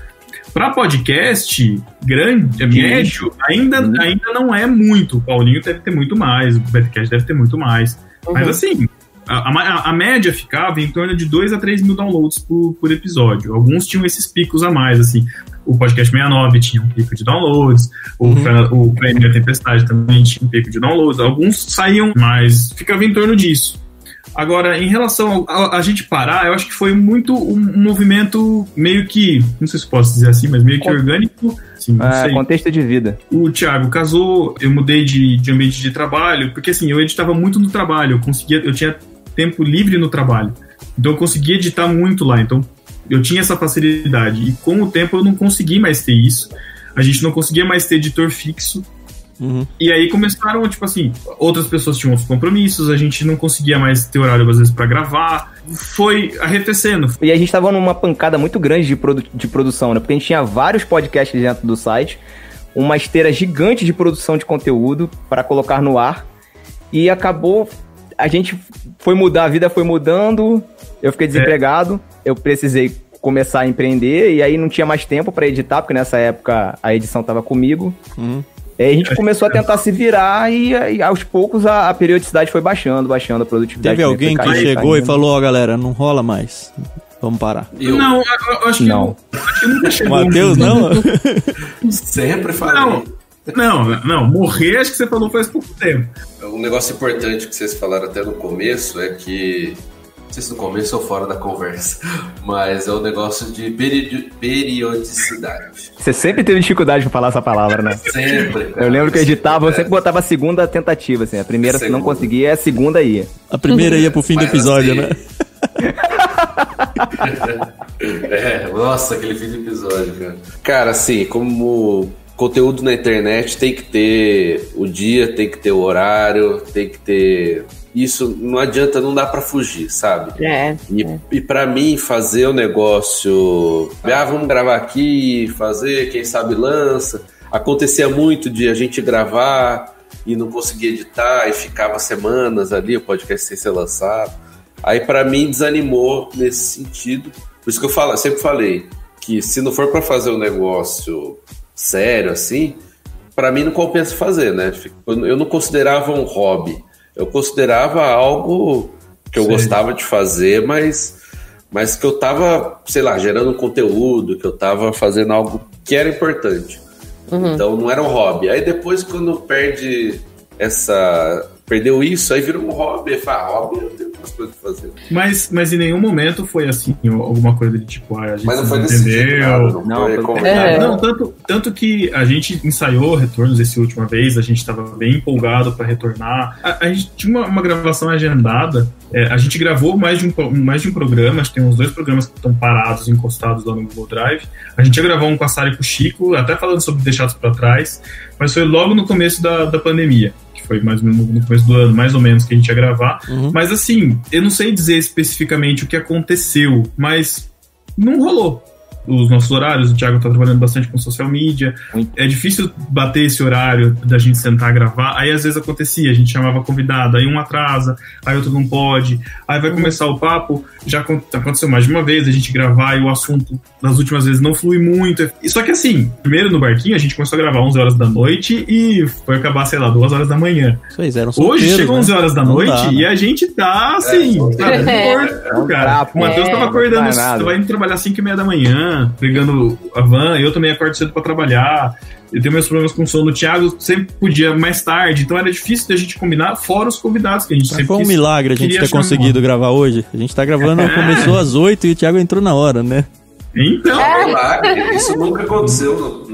Pra podcast grande, médio, ainda não é muito. O Paulinho deve ter muito mais, o Betcast deve ter muito mais. Mas assim, a média ficava em torno de 2 a 3 mil downloads por episódio. Alguns tinham esses picos a mais, assim. O Podcast 69 tinha um pico de downloads, o Prêmio Tempestade também tinha um pico de downloads. Alguns saíam, mas ficava em torno disso. Agora, em relação a gente parar, eu acho que foi muito um movimento meio que, não sei se posso dizer assim, mas meio que orgânico. Assim, não sei. Contexto de vida. O Thiago casou, eu mudei de ambiente de trabalho, porque assim, eu editava muito no trabalho, eu tinha tempo livre no trabalho, então eu conseguia editar muito lá, então eu tinha essa facilidade, e com o tempo eu não consegui mais ter isso, a gente não conseguia mais ter editor fixo. E aí começaram, tipo assim, outras pessoas tinham outros compromissos, a gente não conseguia mais ter horário às vezes pra gravar, foi arrefecendo. E a gente tava numa pancada muito grande de produção, né? Porque a gente tinha vários podcasts dentro do site, uma esteira gigante de produção de conteúdo para colocar no ar, e acabou, a gente foi mudar, a vida foi mudando, eu fiquei desempregado, eu precisei começar a empreender, e aí não tinha mais tempo pra editar, porque nessa época a edição tava comigo. Aí a gente começou a tentar se virar e aos poucos a periodicidade foi baixando, a produtividade. Teve alguém que chegou e falou, galera, não rola mais, vamos parar. Não, eu acho que não. Acho que nunca chegou. Matheus, não? Sempre falei. Não, morrer acho que você falou faz pouco tempo. Um negócio importante que vocês falaram até no começo é que não sei se no começo ou fora da conversa, mas é um negócio de periodicidade. Você sempre teve dificuldade pra falar essa palavra, né? Sempre, cara. Eu lembro que eu editava, eu sempre botava a segunda tentativa, assim. A primeira se não conseguia, a segunda ia. A primeira ia pro fim do episódio, né? Nossa, aquele fim do episódio, cara. Cara, assim, como conteúdo na internet tem que ter o dia, tem que ter o horário, tem que ter... Isso não adianta, não dá pra fugir, sabe? E pra mim, fazer o negócio... vamos gravar aqui, fazer, quem sabe lança. Acontecia muito de a gente gravar e não conseguir editar e ficava semanas ali, o podcast sem ser lançado. Aí pra mim desanimou nesse sentido. Por isso que eu sempre falei que se não for pra fazer um negócio sério assim, pra mim não compensa fazer, né? Eu não considerava um hobby. Eu considerava algo que eu gostava de fazer, mas que eu tava, sei lá, gerando conteúdo, que eu tava fazendo algo que era importante. Então não era um hobby. Aí depois, quando perdeu isso, aí virou um hobby. Hobby, eu tenho outras coisas pra fazer. Mas em nenhum momento foi assim, alguma coisa de tipo, a gente não foi entendeu. Não, tanto que a gente ensaiou retornos essa última vez, a gente tava bem empolgado pra retornar. A gente tinha uma gravação agendada, a gente gravou mais de um programa, acho que tem uns 2 programas que estão parados, encostados lá no Google Drive. A gente ia gravar um com a Sara e com o Chico, até falando sobre Deixados pra Trás, mas foi logo no começo da pandemia. Foi mais ou menos no começo do ano, mais ou menos, que a gente ia gravar. Mas assim, eu não sei dizer especificamente o que aconteceu, mas não rolou os nossos horários. O Thiago tá trabalhando bastante com social media. É difícil bater esse horário da gente sentar a gravar. Aí às vezes acontecia, a gente chamava convidado, aí um atrasa, aí outro não pode, aí vai começar o papo. Já aconteceu mais de uma vez a gente gravar e o assunto das últimas vezes não flui muito. Só que assim, primeiro no barquinho a gente começou a gravar 11 horas da noite e foi acabar, sei lá, 2 horas da manhã. Hoje chegam 11 horas da noite e a gente tá assim, sabe, morto, cara. O Matheus tava acordando, tava indo trabalhar 5h30 da manhã, pegando a van. Eu também acordo cedo pra trabalhar. Eu tenho meus problemas com sono. O Thiago sempre podia mais tarde, então era difícil da gente combinar, fora os convidados que a gente sempre foi um milagre a gente ter conseguido gravar hoje. A gente tá gravando, começou às 8 e o Thiago entrou na hora, né? Então, milagre, isso nunca aconteceu.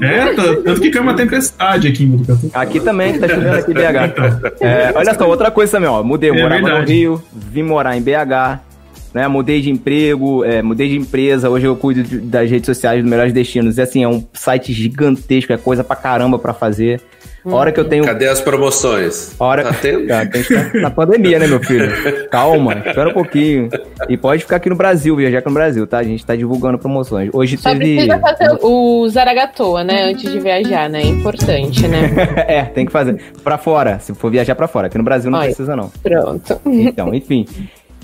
Tanto que caiu uma tempestade aqui em Botucatu. Aqui também, tá chovendo aqui em BH. Olha só, outra coisa também, ó. Mudei, eu morava no Rio, vim morar em BH, né? Mudei de emprego, mudei de empresa. Hoje eu cuido das redes sociais do Melhores Destinos. E assim, é um site gigantesco, é coisa pra caramba pra fazer. A hora que eu tenho... Cadê as promoções? Tá tendo? Na pandemia, né, meu filho? Calma, espera um pouquinho. E pode ficar aqui no Brasil, viajar aqui no Brasil, tá? A gente tá divulgando promoções. Hoje só precisa fazer o Zaragatoa, né? Antes de viajar, né? É importante, né? Tem que fazer. Pra fora, se for viajar pra fora. Aqui no Brasil não precisa, não. Pronto. Então, enfim...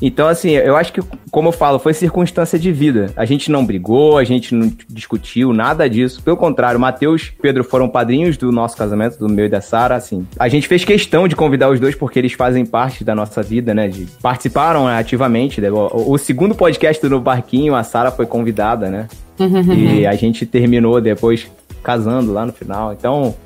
Então, assim, eu acho que, como eu falo, foi circunstância de vida. A gente não brigou, a gente não discutiu, nada disso. Pelo contrário, o Matheus e o Pedro foram padrinhos do nosso casamento, do meu e da Sara, assim. A gente fez questão de convidar os dois porque eles fazem parte da nossa vida, né? Participaram ativamente. Né? O segundo podcast do No Barquinho, a Sara foi convidada, né? E a gente terminou depois casando lá no final. Então...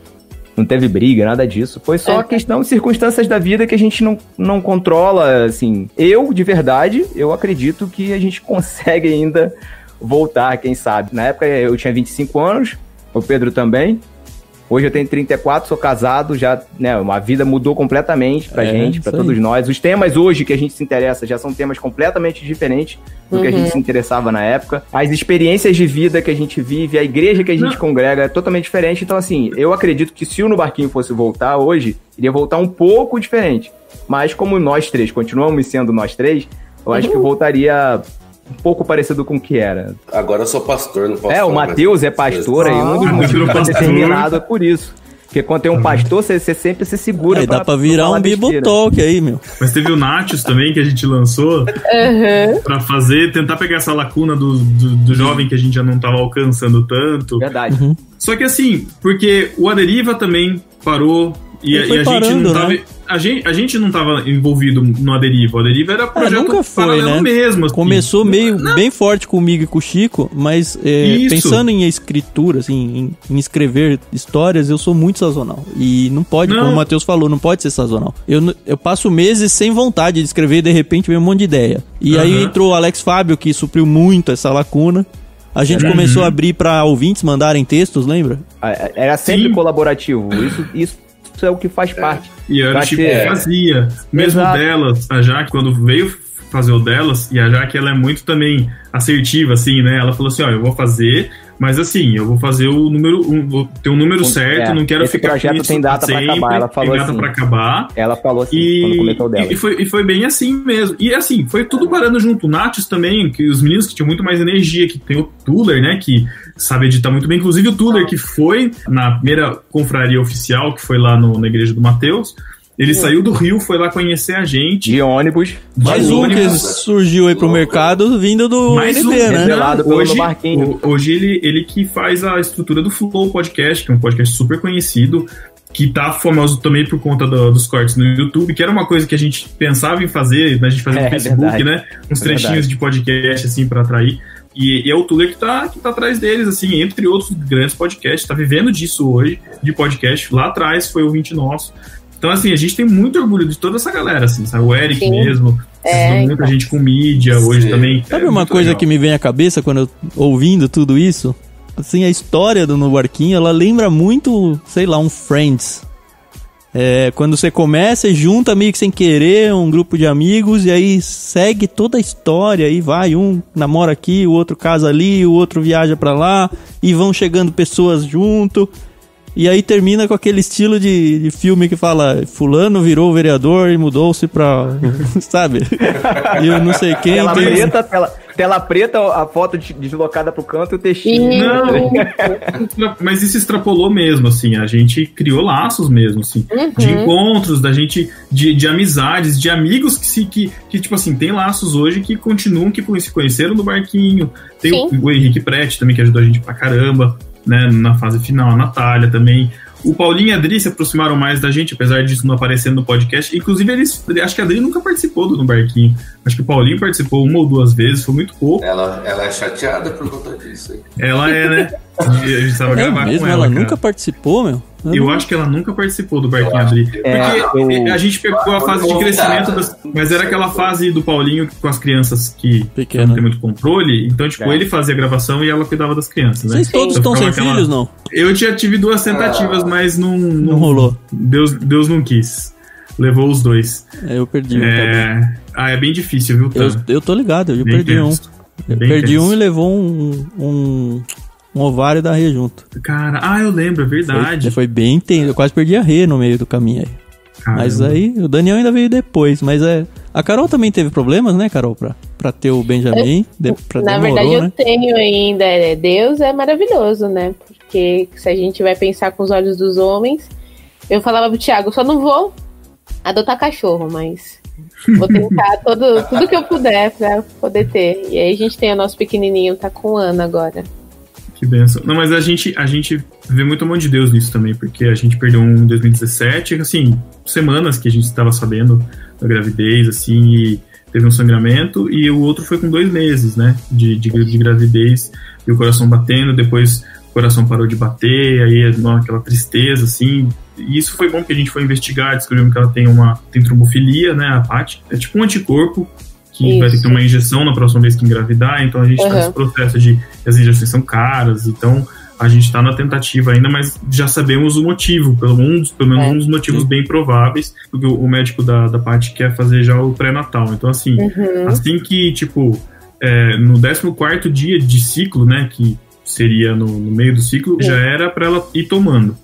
não teve briga, nada disso. Foi só questão de circunstâncias da vida que a gente não controla, assim. Eu, de verdade, eu acredito que a gente consegue ainda voltar, quem sabe. Na época eu tinha 25 anos, o Pedro também. Hoje eu tenho 34, sou casado, já, né, a vida mudou completamente pra gente, pra todos nós. Os temas hoje que a gente se interessa já são temas completamente diferentes do que a gente se interessava na época. As experiências de vida que a gente vive, a igreja que a gente congrega é totalmente diferente. Então, assim, eu acredito que se o No Barquinho fosse voltar hoje, iria voltar um pouco diferente. Mas como nós três continuamos sendo nós três, eu acho que voltaria... um pouco parecido com o que era. Agora eu sou pastor, não posso falar. O Matheus é pastor, e um dos motivos pra ter terminado é por isso. Porque quando tem um pastor, você sempre se segura. Aí dá pra virar um Bible Talk aí, meu. Mas teve o Natius também, que a gente lançou pra tentar pegar essa lacuna do jovem que a gente já não tava alcançando tanto. Verdade. Só que assim, porque o A Deriva também parou, e a gente não tava... a gente não tava envolvido no Aderiva. O Aderiva era projeto nunca foi, né? mesmo. Assim. Começou bem forte comigo e com o Chico, mas pensando em escritura, assim, em escrever histórias, eu sou muito sazonal. E não pode, como o Matheus falou, não pode ser sazonal. Eu passo meses sem vontade de escrever e de repente vem um monte de ideia. E aí entrou o Alex Fábio, que supriu muito essa lacuna. A gente começou a abrir para ouvintes mandarem textos, lembra? Era sempre colaborativo. Isso é o que faz parte. E era tipo fazia. Mesmo delas, a Jaque, quando veio fazer o delas, e a Jaque, ela é muito também assertiva, assim, né? Ela falou assim, ó, eu vou fazer, mas assim, eu vou fazer o número, vou ter um número certo, não quero ficar com isso. Esse projeto tem data pra acabar, ela falou assim. Tem data pra acabar. Ela falou assim, quando comentou dela. E foi bem assim mesmo. E assim, foi tudo parando junto. O Natis também, que os meninos que tinham muito mais energia, que tem o Tuller, né, que sabe editar muito bem. Inclusive o Tuller, que foi na primeira confraria oficial, que foi lá na igreja do Mateus, ele saiu do Rio, foi lá conhecer a gente. De ônibus. Mais um que surgiu aí pro mercado, vindo do NB, né? Revelado pelo Barquinho. Hoje ele que faz a estrutura do Flow Podcast, que é um podcast super conhecido, que tá famoso também por conta dos cortes no YouTube, que era uma coisa que a gente pensava em fazer, né? A gente fazia no Facebook, verdade. Né? Uns trechinhos de podcast, assim, pra atrair. E é o Tuller que tá atrás deles, assim, entre outros grandes podcasts, tá vivendo disso hoje, de podcast. Lá atrás foi ouvinte nosso. Então, assim, a gente tem muito orgulho de toda essa galera, assim, sabe? O Eric mesmo, muita gente com mídia hoje também. Sabe uma coisa legal que me vem à cabeça quando eu ouvindo tudo isso? Assim, a história do No Barquinho, ela lembra muito, sei lá, um Friends. Quando você começa e junta meio que sem querer um grupo de amigos e aí segue toda a história e vai, um namora aqui, o outro casa ali, o outro viaja pra lá e vão chegando pessoas junto. E aí termina com aquele estilo de filme que fala fulano virou vereador e mudou-se pra... sabe? E eu não sei quem... Tela preta, a foto deslocada pro canto e o textinho. Não, mas isso extrapolou mesmo, assim. A gente criou laços mesmo, assim. De encontros, da gente... De amizades, de amigos que, tipo assim, tem laços hoje que continuam, que se conheceram no Barquinho. Tem o Henrique Prete também, que ajudou a gente pra caramba. Né, na fase final, a Natália também. O Paulinho e a Adri se aproximaram mais da gente, apesar disso não aparecer no podcast. Inclusive, acho que a Adri nunca participou do No Barquinho. Acho que o Paulinho participou 1 ou 2 vezes, foi muito pouco. Ela é chateada por conta disso. Hein? Ela né? A gente tava gravando mesmo, com ela. Ela nunca participou, meu? Eu acho que ela nunca participou do Barquinho Adri. Porque a gente pegou a fase de crescimento, mas era aquela fase do Paulinho com as crianças que não tem muito controle. Então, tipo, ele fazia a gravação e ela cuidava das crianças, né? Vocês todos estão sem filhos, não? Eu já tive 2 tentativas, mas não rolou. Deus não quis. Levou os 2. Eu perdi é bem difícil, viu, Tan? Eu tô ligado, eu perdi tenso. Eu perdi um e levou um ovário da Rê junto. Cara, eu lembro, é verdade. Foi bem intenso, eu quase perdi a Rê no meio do caminho aí. Caramba. Mas aí, o Daniel ainda veio depois, mas a Carol também teve problemas, né, Carol, pra ter o Benjamin? Na verdade, eu tenho ainda. Deus é maravilhoso, né? Porque se a gente vai pensar com os olhos dos homens, eu falava pro Thiago, só não vou adotar cachorro, mas vou tentar tudo que eu puder pra poder ter. E aí a gente tem o nosso pequenininho, tá com 1 ano agora. Que benção. Não, mas a gente vê muito a mão de Deus nisso também, porque a gente perdeu um em 2017, assim, semanas que a gente estava sabendo da gravidez, assim, e teve um sangramento, e o outro foi com 2 meses, né, de gravidez, e o coração batendo, depois o coração parou de bater, aí aquela tristeza, assim, e isso foi bom que a gente foi investigar, descobrimos que ela tem trombofilia, né, a Paty, é tipo um anticorpo, que vai ter que ter uma injeção na próxima vez que engravidar, então a gente tá nesse processo de as injeções são caras, então a gente tá na tentativa ainda, mas já sabemos o motivo, pelo menos um dos motivos bem prováveis, porque o médico da Paty quer fazer já o pré-natal, então assim, assim que, tipo, no 14º dia de ciclo, né, que seria no meio do ciclo, já era pra ela ir tomando.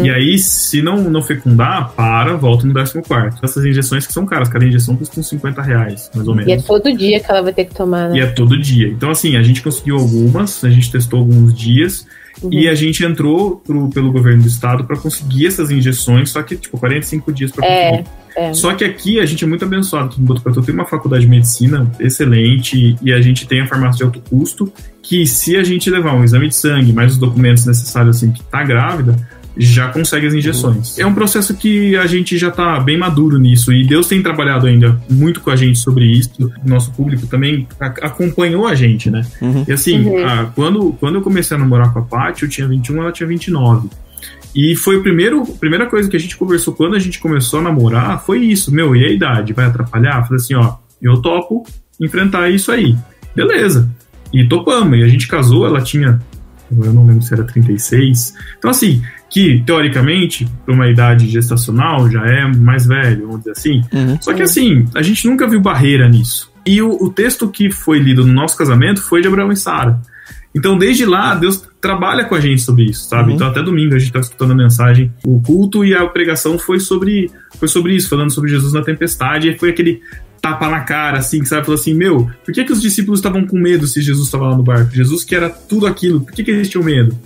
E aí, se não fecundar, volta no 14º. Essas injeções que são caras, cada injeção custa uns R$50, mais ou menos. E é todo dia que ela vai ter que tomar, né? E é todo dia. Então, assim, a gente conseguiu algumas, a gente testou alguns dias, e a gente entrou pelo governo do estado para conseguir essas injeções, só que, tipo, 45 dias para conseguir. Só que aqui a gente é muito abençoado aqui no Botucatu, tem uma faculdade de medicina excelente e a gente tem a farmácia de alto custo, que se a gente levar um exame de sangue, mais os documentos necessários assim, que tá grávida, já consegue as injeções. É um processo que a gente já tá bem maduro nisso, e Deus tem trabalhado ainda muito com a gente sobre isso. Nosso público também acompanhou a gente, né? E assim, quando eu comecei a namorar com a Paty, eu tinha 21, ela tinha 29. E foi a primeira coisa que a gente conversou quando a gente começou a namorar, foi isso. Meu, e a idade? Vai atrapalhar? Eu falei assim, ó, eu topo enfrentar isso aí. Beleza. E topamos. E a gente casou, ela tinha, eu não lembro se era 36. Então assim, que teoricamente, para uma idade gestacional, já é mais velho, vamos dizer assim. Só que assim, a gente nunca viu barreira nisso. E o texto que foi lido no nosso casamento foi de Abraão e Sara. Então, desde lá, Deus trabalha com a gente sobre isso, sabe? Então, até domingo a gente estava escutando a mensagem. O culto e a pregação foi sobre isso, falando sobre Jesus na tempestade. E foi aquele tapa na cara, assim, sabe? Falou assim, meu, por que os discípulos estavam com medo se Jesus estava lá no barco? Jesus que era tudo aquilo, por que eles tinham medo?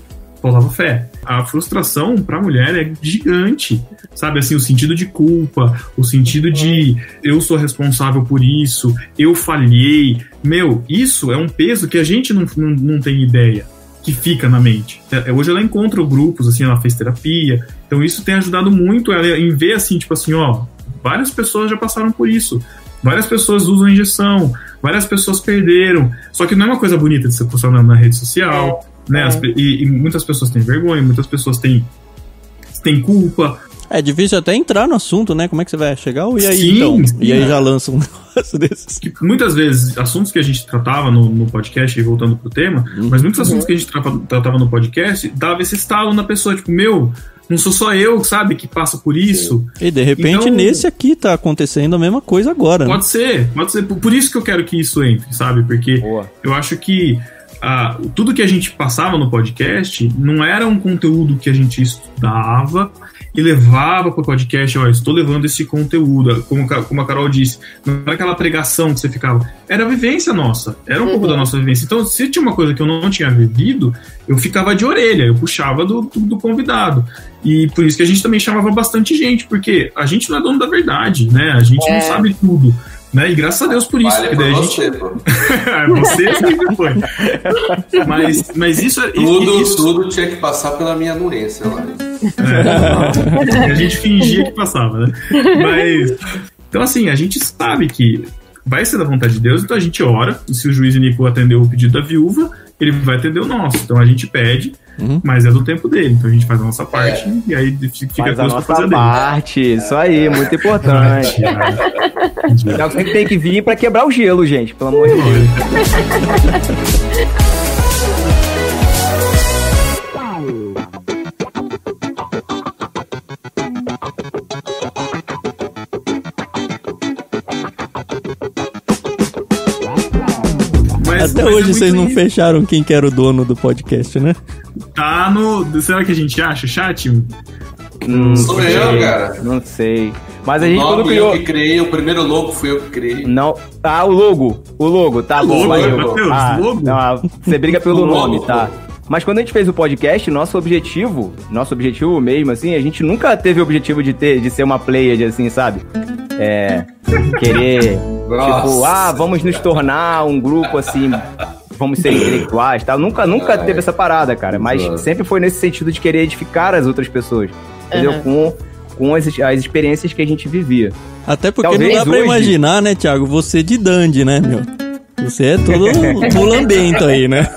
Faltava fé. A frustração para a mulher é gigante, sabe? Assim, o sentido de culpa, o sentido de eu sou responsável por isso, eu falhei. Meu, isso é um peso que a gente não tem ideia, que fica na mente. Hoje ela encontra grupos, assim, ela fez terapia, então isso tem ajudado muito ela em ver, assim, tipo assim, ó, várias pessoas já passaram por isso, várias pessoas usam injeção, várias pessoas perderam, só que não é uma coisa bonita de ser postada na rede social, né? E muitas pessoas têm vergonha, muitas pessoas têm culpa. É difícil até entrar no assunto, né? Como é que você vai chegar? E aí, sim, então? Sim, e aí já lança um negócio desses. Muitas vezes, assuntos que a gente tratava no podcast, e voltando pro tema, mas muitos assuntos que a gente tratava no podcast, dava esse estalo na pessoa, tipo, meu, não sou só eu, sabe, que passa por isso. E de repente, então, nesse aqui tá acontecendo a mesma coisa agora. Pode ser. Por isso que eu quero que isso entre, sabe? Porque eu acho que tudo que a gente passava no podcast não era um conteúdo que a gente estudava e levava para o podcast, ó, estou levando esse conteúdo, como a Carol disse, não era aquela pregação que você ficava, era a vivência nossa, era um pouco da nossa vivência. Então, se tinha uma coisa que eu não tinha vivido, eu ficava de orelha, eu puxava do convidado. E por isso que a gente também chamava bastante gente, porque a gente não é dono da verdade, né? A gente não sabe tudo. Né? E graças a Deus por isso. Vale daí você, você sempre foi. Mas isso é. Tudo tinha que passar pela minha anuência lá. A gente fingia que passava, né? Então, assim, a gente sabe que vai ser da vontade de Deus, então a gente ora. E se o juiz Nico atendeu o pedido da viúva, ele vai atender o nosso. Então a gente pede, mas é do tempo dele. Então a gente faz a nossa parte e aí fica Deus pra fazer parte, dele. Isso aí, muito importante. Então você tem que vir pra quebrar o gelo, gente, pelo amor de Deus. Até hoje vocês não fecharam quem que era o dono do podcast, né? Tá no... Será que a gente acha? Chat? Sou eu, cara. Não sei. Mas a gente quando criou... Eu que criei, o primeiro logo fui eu que criei. Não. O logo, tá bom. Logo? Não, você briga pelo nome, tá? Mas quando a gente fez o podcast, nosso objetivo mesmo, assim, a gente nunca teve o objetivo de ser uma player, assim, sabe? Querer, tipo, vamos nos tornar um grupo, assim, vamos ser intelectuais, tá? Nunca teve essa parada, cara, mas sempre foi nesse sentido de querer edificar as outras pessoas, entendeu? Com as experiências que a gente vivia. Até porque talvez não dá pra imaginar, né, Thiago, você de dandy, né, meu? Você é todo mulambento aí, né?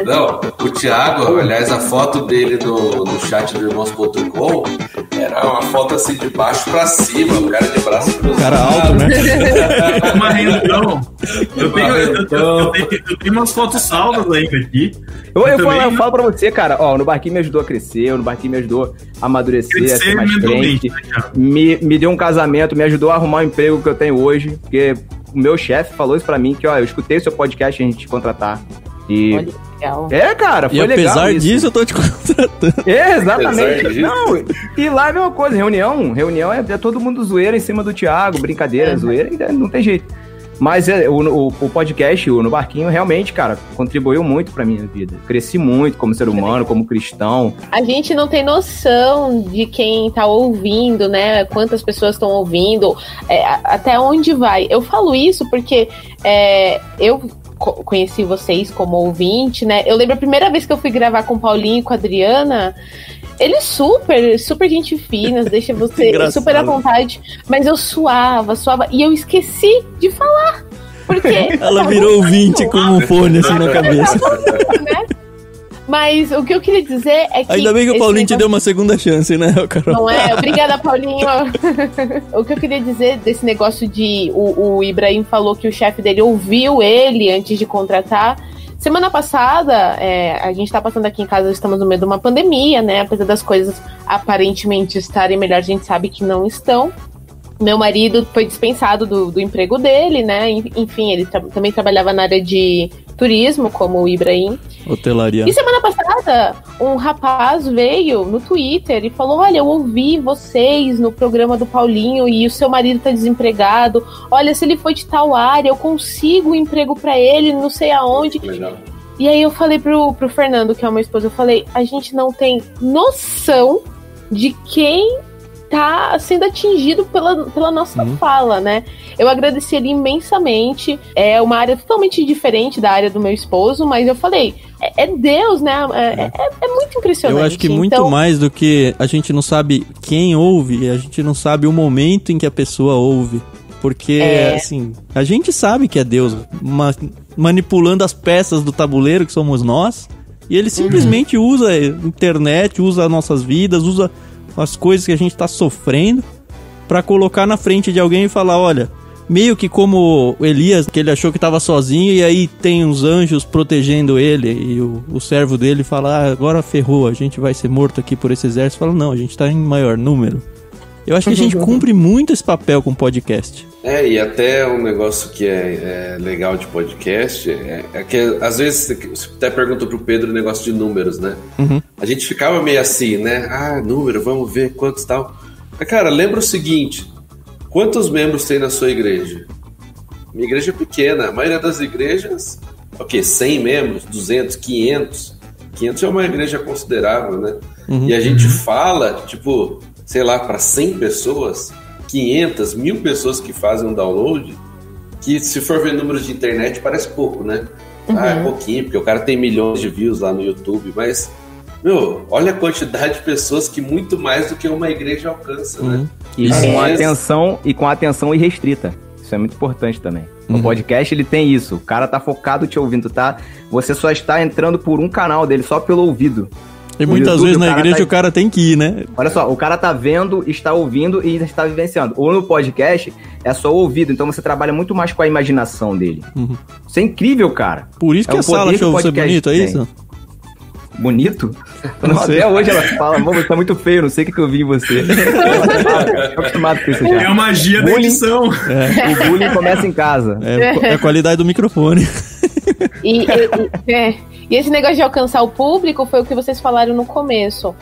Não, o Thiago, aliás, a foto dele no chat do Irmãos.com era uma foto assim de baixo pra cima, o cara de braço cruzado. Cara alto, né? Uma reunião. Eu tenho umas fotos salvas ainda aqui. Eu falo pra você, cara, ó, no Barquinho me ajudou a crescer, no Barquinho me ajudou a amadurecer, a ser mais crente. Me deu um casamento, me ajudou a arrumar o emprego que eu tenho hoje, porque o meu chefe falou isso pra mim, que ó, eu escutei o seu podcast e a gente te contratar. E... Legal. Cara, foi legal. E apesar disso, eu tô te contratando. Exatamente. Não, e lá é a mesma coisa, reunião é todo mundo zoeira em cima do Thiago, brincadeira, zoeira, não tem jeito. Mas o podcast, o No Barquinho, realmente, cara, contribuiu muito pra minha vida. Cresci muito como ser humano, como cristão. A gente não tem noção de quem tá ouvindo, né? Quantas pessoas estão ouvindo, até onde vai. Eu falo isso porque eu conheci vocês como ouvinte, né? Eu lembro a primeira vez que eu fui gravar com o Paulinho e com a Adriana, eles super gente fina, deixa você super à vontade, mas eu suava, e eu esqueci de falar, porque... Ela virou ouvinte com um fone assim na cabeça. Né? Mas o que eu queria dizer é que... Ainda bem que o Paulinho te deu uma segunda chance, né, Carol? Não é? Obrigada, Paulinho. O que eu queria dizer desse negócio de... O Ibrahim falou que o chefe dele ouviu ele antes de contratar. Semana passada, a gente tá passando aqui em casa, estamos no meio de uma pandemia, né? Apesar das coisas aparentemente estarem melhor, a gente sabe que não estão. Meu marido foi dispensado do emprego dele, né? Enfim, ele também trabalhava na área de turismo, como o Ibrahim. Hotelaria. E semana passada, um rapaz veio no Twitter e falou: olha, eu ouvi vocês no programa do Paulinho e o seu marido tá desempregado. Olha, se ele for de tal área, eu consigo um emprego pra ele, não sei aonde. Legal. E aí eu falei pro Fernando, que é o meu esposo, eu falei, a gente não tem noção de quem tá sendo atingido pela nossa fala, né? Eu agradeci ele imensamente. É uma área totalmente diferente da área do meu esposo, mas eu falei, é Deus, né? É muito impressionante. Eu acho que muito mais do que a gente não sabe quem ouve, a gente não sabe o momento em que a pessoa ouve. Porque, assim, a gente sabe que é Deus manipulando as peças do tabuleiro, que somos nós, e ele simplesmente usa a internet, usa as nossas vidas, usa as coisas que a gente tá sofrendo pra colocar na frente de alguém e falar, olha, meio que como o Elias, que ele achou que tava sozinho e aí tem uns anjos protegendo ele e o servo dele fala, agora ferrou, a gente vai ser morto aqui por esse exército. Fala, não, a gente tá em maior número. Eu acho que a gente cumpre muito esse papel com podcast. E até um negócio que é legal de podcast é que às vezes você até perguntou pro Pedro o negócio de números, né? A gente ficava meio assim, né? Número, vamos ver quantos tal. Mas, cara, lembra o seguinte, quantos membros tem na sua igreja? Minha igreja é pequena, a maioria das igrejas, 100 membros, 200, 500. 500 é uma igreja considerável, né? E a gente fala, tipo, sei lá, para 100 pessoas, 500, 1000 pessoas que fazem um download, que se for ver números de internet parece pouco, né? É pouquinho, porque o cara tem milhões de views lá no YouTube, mas, olha a quantidade de pessoas que muito mais do que uma igreja alcança, né? E com atenção irrestrita. Isso é muito importante também. O podcast, ele tem isso. O cara tá focado te ouvindo, tá? Você só está entrando por um canal dele, só pelo ouvido. E muitas vezes na igreja o cara tem que ir, né? Olha só, o cara tá vendo, está ouvindo e está vivenciando. Ou no podcast, é só o ouvido. Então você trabalha muito mais com a imaginação dele. Isso é incrível, cara. Por isso que a sala show você é bonito, é isso? Bonito? Não, até hoje ela fala, você tá muito feio, não sei o que eu vi em você. Tô acostumado com isso já. É a magia da edição. O bullying começa em casa. É a qualidade do microfone. E esse negócio de alcançar o público foi o que vocês falaram no começo.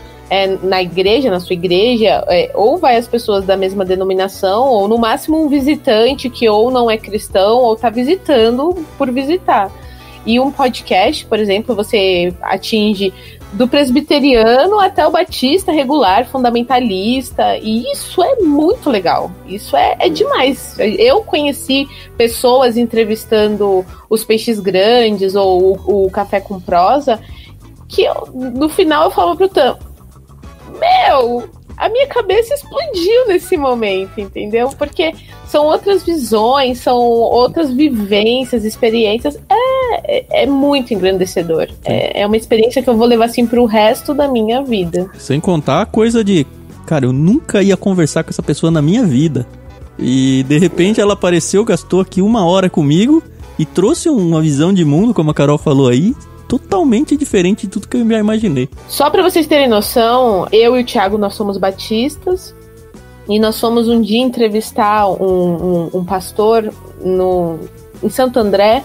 Na igreja, na sua igreja, ou vai as pessoas da mesma denominação, ou no máximo um visitante que ou não é cristão, ou tá visitando por visitar. E um podcast, por exemplo, você atinge do presbiteriano até o batista regular, fundamentalista, e isso é muito legal. Isso é demais. Eu conheci pessoas entrevistando os Peixes Grandes ou o Café com Prosa, que no final eu falava pro Tam, a minha cabeça explodiu nesse momento, entendeu? Porque são outras visões, são outras vivências, experiências. É muito engrandecedor. É uma experiência que eu vou levar assim pro resto da minha vida. Sem contar a coisa de, cara, eu nunca ia conversar com essa pessoa na minha vida. E de repente ela apareceu, gastou aqui 1 hora comigo e trouxe uma visão de mundo, como a Carol falou aí, totalmente diferente de tudo que eu já imaginei. Só pra vocês terem noção, eu e o Thiago, nós somos batistas e nós fomos um dia entrevistar um pastor em Santo André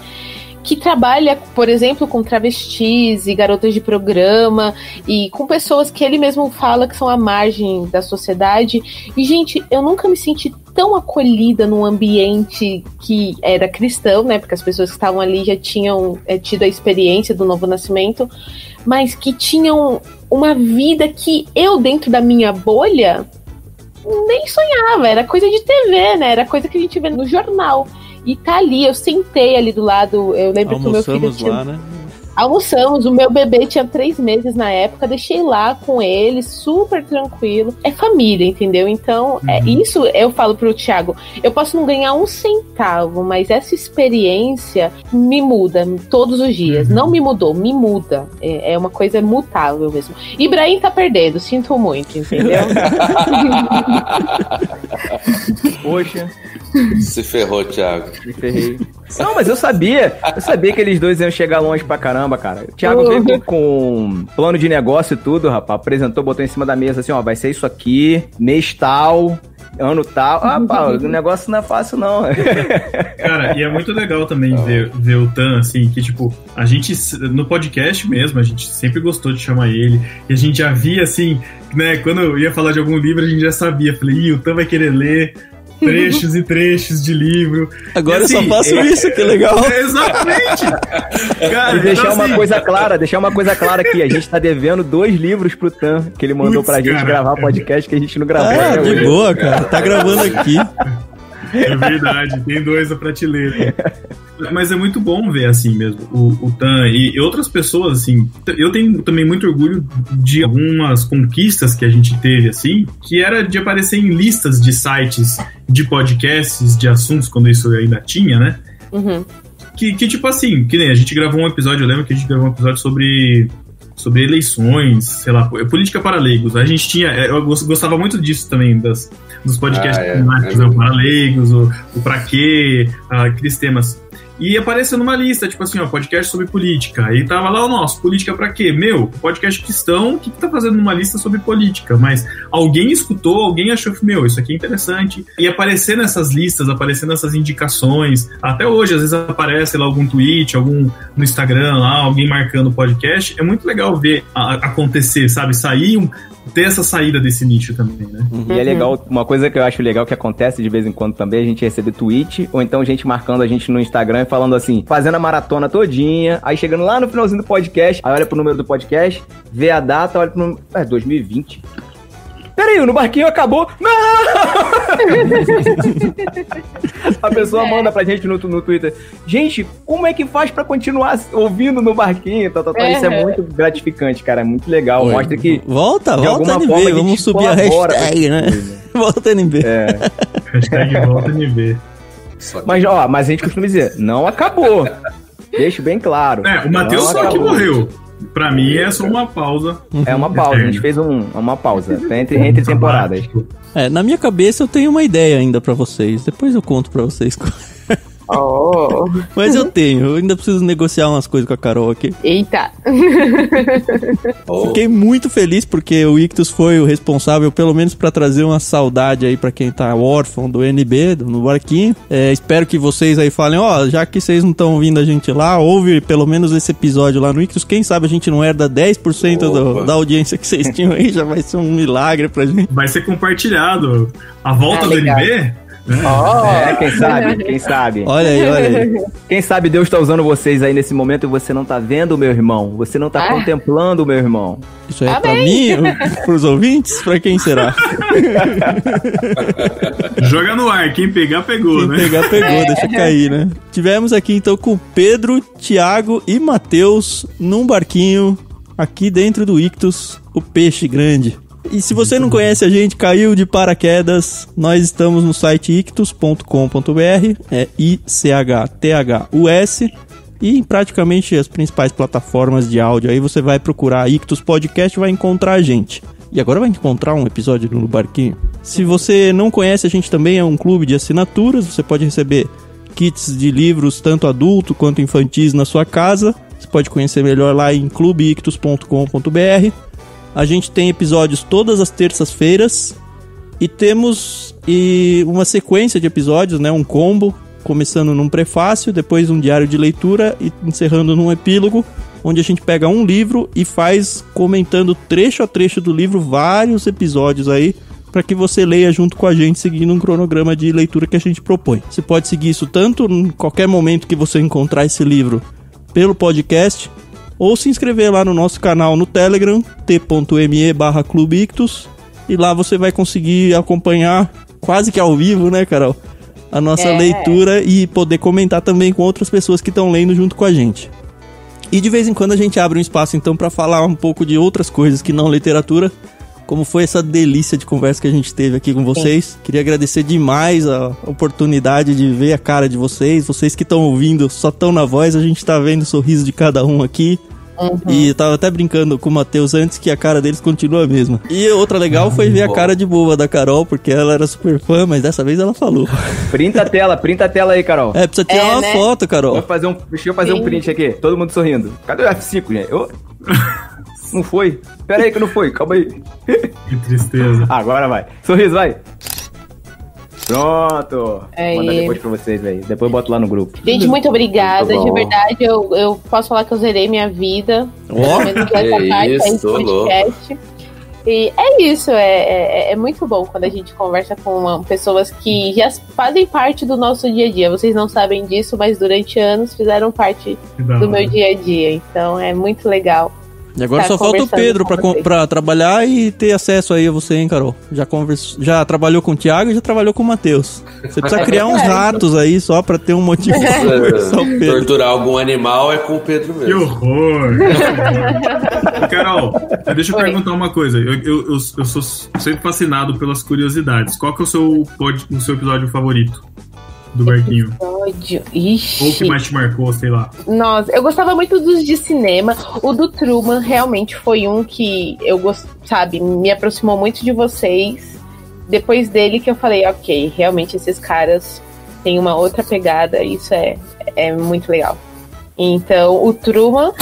que trabalha, por exemplo, com travestis e garotas de programa e com pessoas que ele mesmo fala que são à margem da sociedade. E, gente, eu nunca me senti tão acolhida num ambiente que era cristão, né? Porque as pessoas que estavam ali já tinham tido a experiência do novo nascimento, mas que tinham uma vida que eu, dentro da minha bolha, nem sonhava. Era coisa de TV, né? Era coisa que a gente vê no jornal. E tá ali, eu sentei ali do lado, eu lembro que o meu filho tinha... lá, né? Almoçamos, o meu bebê tinha 3 meses na época, deixei lá com ele, super tranquilo. É família, entendeu? Então, isso eu falo pro Thiago, eu posso não ganhar 1 centavo, mas essa experiência me muda todos os dias. Não me mudou, me muda. É uma coisa mutável mesmo. Ibrahim tá perdendo, sinto muito, entendeu? Poxa. Se ferrou, Thiago. Me ferrei. Não, mas eu sabia que eles dois iam chegar longe pra caramba, cara. O Thiago veio com plano de negócio e tudo, rapaz. Apresentou, botou em cima da mesa assim, ó, vai ser isso aqui, mês tal, ano tal. Ah, pá, o negócio não é fácil, não. Cara, e é muito legal também ver o Tan, assim, que, tipo, a gente, no podcast mesmo, a gente sempre gostou de chamar ele, e a gente já via, assim, né, quando eu ia falar de algum livro, a gente já sabia. Falei, o Tan vai querer ler trechos e trechos de livro. Agora e, assim, eu só faço isso, que legal. Exatamente. Cara, e deixar então, uma assim, coisa clara aqui, a gente tá devendo 2 livros pro Tan, que ele mandou pra gente gravar podcast que a gente não gravou. De boa, cara, tá gravando aqui. É verdade, tem 2 a prateleira. Mas é muito bom ver assim mesmo o Tan e outras pessoas, assim. Eu tenho também muito orgulho de algumas conquistas que a gente teve, assim, que era de aparecer em listas de sites de podcasts, de assuntos, quando isso ainda tinha, né? Uhum. Que tipo assim, que nem a gente gravou um episódio, eu lembro que a gente gravou um episódio sobre eleições, sei lá, política para leigos. A gente tinha, eu gostava muito disso também, dos podcasts temáticos, o para leigos, o pra quê, aqueles temas. E apareceu numa lista, tipo assim, ó, podcast sobre política. Aí tava lá o nosso, política pra quê? Meu, podcast cristão, o que tá fazendo numa lista sobre política? Mas alguém escutou, alguém achou que, meu, isso aqui é interessante. E aparecer nessas listas, aparecer nessas indicações. Até hoje, às vezes aparece lá algum tweet, algum no Instagram lá, alguém marcando o podcast. É muito legal ver acontecer, sabe? Ter essa saída desse nicho também, né? E é legal, uma coisa que eu acho legal que acontece de vez em quando também, a gente recebe tweet, ou então gente marcando a gente no Instagram e falando assim, fazendo a maratona todinha, aí chegando lá no finalzinho do podcast, aí olha pro número do podcast, vê a data, olha pro número... 2020. Peraí, no barquinho acabou. Não! A pessoa manda pra gente no Twitter. Gente, como é que faz pra continuar ouvindo no barquinho? Isso é muito gratificante, cara. É muito legal. Oi. Mostra que... Volta NB. Vamos subir a hashtag, né? Volta NB. Hashtag volta NB. Mas a gente costuma dizer, não acabou. Deixa bem claro. O Matheus só que morreu. Pra mim é só uma pausa. É uma pausa, a gente fez uma pausa entre temporadas. Na minha cabeça eu tenho uma ideia ainda pra vocês. Depois eu conto pra vocês. Mas eu ainda preciso negociar umas coisas com a Carol aqui. Eita. Fiquei muito feliz porque o Ictus foi o responsável, pelo menos pra trazer uma saudade aí pra quem tá órfão do NB, no barquinho. Espero que vocês aí falem, já que vocês não estão ouvindo a gente lá, ouve pelo menos esse episódio lá no Ictus. Quem sabe a gente não herda 10% da audiência que vocês tinham aí, já vai ser um milagre pra gente. Vai ser compartilhado. A volta do NB... Quem sabe? Olha aí. Quem sabe Deus tá usando vocês aí nesse momento e você não tá vendo, meu irmão. Você não tá contemplando, meu irmão. Isso é pra mim? Pros ouvintes? Pra quem será? Joga no ar, quem pegar, pegou, né? Quem pegar, pegou, deixa cair, né? Tivemos aqui então com Pedro, Thiago e Matheus num barquinho aqui dentro do Ictus, o Peixe Grande. E se você não conhece a gente, caiu de paraquedas, nós estamos no site ictus.com.br, é ICHTHUS, e em praticamente as principais plataformas de áudio. Aí você vai procurar Ictus Podcast e vai encontrar a gente. E agora vai encontrar um episódio no barquinho. Se você não conhece, a gente também é um clube de assinaturas, você pode receber kits de livros, tanto adulto quanto infantis, na sua casa. Você pode conhecer melhor lá em clubeictus.com.br. A gente tem episódios todas as terças-feiras e temos uma sequência de episódios, né? Um combo, começando num prefácio, depois um diário de leitura e encerrando num epílogo, onde a gente pega um livro e faz, comentando trecho a trecho do livro, vários episódios aí, para que você leia junto com a gente, seguindo um cronograma de leitura que a gente propõe. Você pode seguir isso tanto em qualquer momento que você encontrar esse livro pelo podcast, ou se inscrever lá no nosso canal no Telegram, t.me/clubeictus, e lá você vai conseguir acompanhar quase que ao vivo, né, Carol? a nossa leitura e poder comentar também com outras pessoas que estão lendo junto com a gente. E de vez em quando a gente abre um espaço então para falar um pouco de outras coisas que não literatura, como foi essa delícia de conversa que a gente teve aqui com vocês. Sim. Queria agradecer demais a oportunidade de ver a cara de vocês que estão ouvindo só estão na voz, a gente tá vendo o sorriso de cada um aqui. E eu tava até brincando com o Matheus antes que a cara deles continua a mesma. E outra legal foi ver a cara de boba da Carol, porque ela era super fã, mas dessa vez ela falou. Printa a tela aí, Carol. Precisa tirar uma foto, Carol. Deixa eu fazer um print aqui, todo mundo sorrindo. Cadê o F5, gente? Não foi? Pera aí que não foi, calma aí. Que tristeza. Agora vai. Sorriso, vai. Pronto. Vou mandar depois pra vocês, velho. Depois eu boto lá no grupo. Gente, muito obrigada. De verdade, eu posso falar que eu zerei minha vida. Podcast. E é isso, é muito bom quando a gente conversa com pessoas que já fazem parte do nosso dia a dia. Vocês não sabem disso, mas durante anos fizeram parte do meu dia a dia. Então é muito legal. E agora só falta o Pedro pra trabalhar e ter acesso aí a você, hein, Carol? Já trabalhou com o Thiago e já trabalhou com o Matheus. Você precisa criar uns ratos aí só pra ter um motivo pra conversar o Pedro. Torturar algum animal é com o Pedro mesmo. Que horror! Carol, deixa eu perguntar uma coisa. Eu sou sempre fascinado pelas curiosidades. Qual que é o seu episódio favorito do Barquinho? Ixi. Ou o que mais te marcou, sei lá. Nossa, eu gostava muito dos de cinema. O do Truman realmente foi um que eu me aproximou muito de vocês. Depois dele que eu falei, ok, realmente esses caras têm uma outra pegada. Isso é muito legal. Então, o Truman,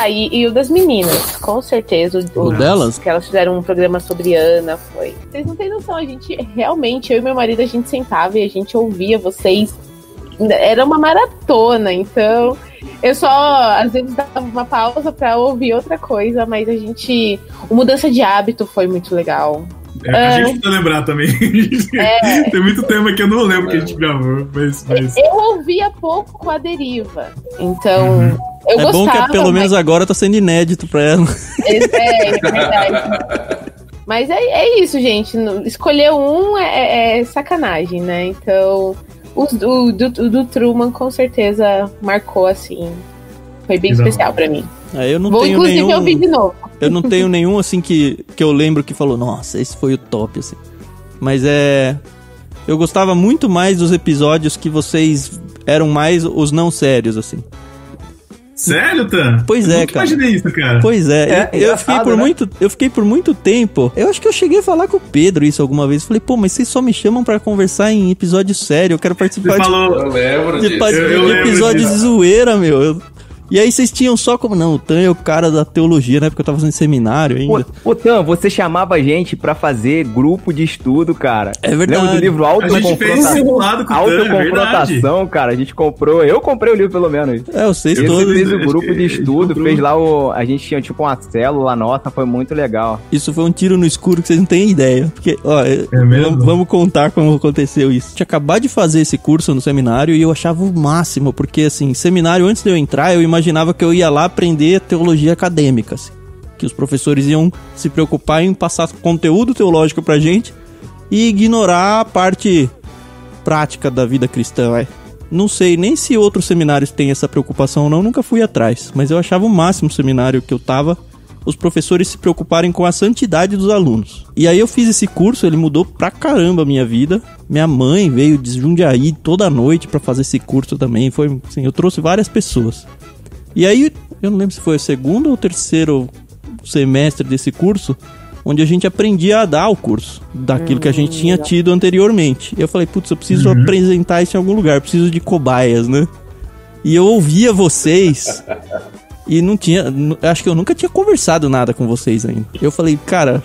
e o das meninas, com certeza. O delas? Que elas fizeram um programa sobre Ana, foi. Vocês não têm noção, a gente realmente, eu e meu marido, a gente sentava e a gente ouvia vocês. Era uma maratona, então eu só, às vezes, dava uma pausa pra ouvir outra coisa, mas o Mudança de Hábito foi muito legal. A gente precisa lembrar também. Tem muito tema que eu não lembro que a gente gravou. Mas... Eu ouvia pouco com a Deriva. Então, eu gostava. É bom que pelo menos agora tá sendo inédito pra ela. É verdade. Mas é isso, gente. Escolher um é sacanagem, né? Então, o do Truman com certeza marcou, assim. Foi bem especial pra mim. Eu não Vou, tenho inclusive, nenhum... ouvir de novo. Eu não tenho nenhum, assim, que eu lembro que falou, nossa, esse foi o top, assim. Mas eu gostava muito mais dos episódios que vocês eram mais os não sérios, assim. Sério, Tan? Pois é, cara. Eu imaginei isso, cara. Pois é. Eu fiquei por muito tempo. Eu acho que eu cheguei a falar com o Pedro isso alguma vez. Falei, pô, mas vocês só me chamam pra conversar em episódio sério. Eu quero participar Eu lembro disso. de episódios de zoeira, meu. E aí vocês tinham só como... Não, o Tan é o cara da teologia, né? Porque eu tava fazendo seminário ainda. Ô, Tan, você chamava a gente pra fazer grupo de estudo, cara. É verdade. Lembra do livro Autoconfrontação, cara. A gente comprou... Eu comprei o livro, pelo menos. Vocês todos. Fez o grupo de estudo, fez lá a gente tinha tipo uma célula nossa, foi muito legal. Isso foi um tiro no escuro que vocês não têm ideia. Porque, vamos contar como aconteceu isso. Tinha acabado de fazer esse curso no seminário e eu achava o máximo. Porque, assim, seminário, antes de eu entrar, eu imaginava que eu ia lá aprender teologia acadêmica, assim, que os professores iam se preocupar em passar conteúdo teológico pra gente e ignorar a parte prática da vida cristã. Não sei nem se outros seminários têm essa preocupação ou não, nunca fui atrás, mas eu achava o máximo o seminário que eu tava, os professores se preocuparem com a santidade dos alunos. E aí eu fiz esse curso, ele mudou pra caramba a minha vida. Minha mãe veio de Jundiaí toda noite pra fazer esse curso também, foi assim, eu trouxe várias pessoas. E aí, eu não lembro se foi o segundo ou terceiro semestre desse curso, onde a gente aprendia a dar o curso, daquilo que a gente tinha tido anteriormente. E eu falei, putz, eu preciso apresentar isso em algum lugar, eu preciso de cobaias, né? E eu ouvia vocês e não tinha, acho que eu nunca tinha conversado nada com vocês ainda. Eu falei, cara,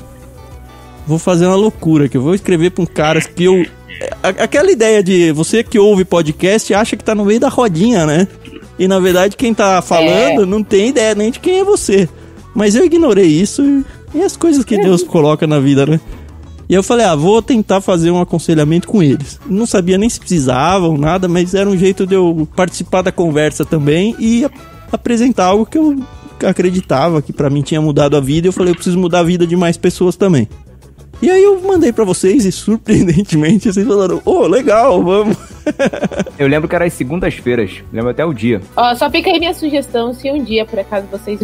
vou fazer uma loucura, que eu vou escrever pra um cara que eu... Aquela ideia de você que ouve podcast acha que tá no meio da rodinha, né? E na verdade quem tá falando não tem ideia nem de quem é você. Mas eu ignorei isso e as coisas que Deus coloca na vida, né? E eu falei, vou tentar fazer um aconselhamento com eles. Não sabia nem se precisavam, nada, mas era um jeito de eu participar da conversa também e apresentar algo que eu acreditava, que pra mim tinha mudado a vida. E eu falei, eu preciso mudar a vida de mais pessoas também. E aí eu mandei pra vocês e, surpreendentemente, vocês falaram, legal, vamos. Eu lembro que era às segundas-feiras, lembro até o dia. Ó, só fica aí minha sugestão, se um dia, por acaso, vocês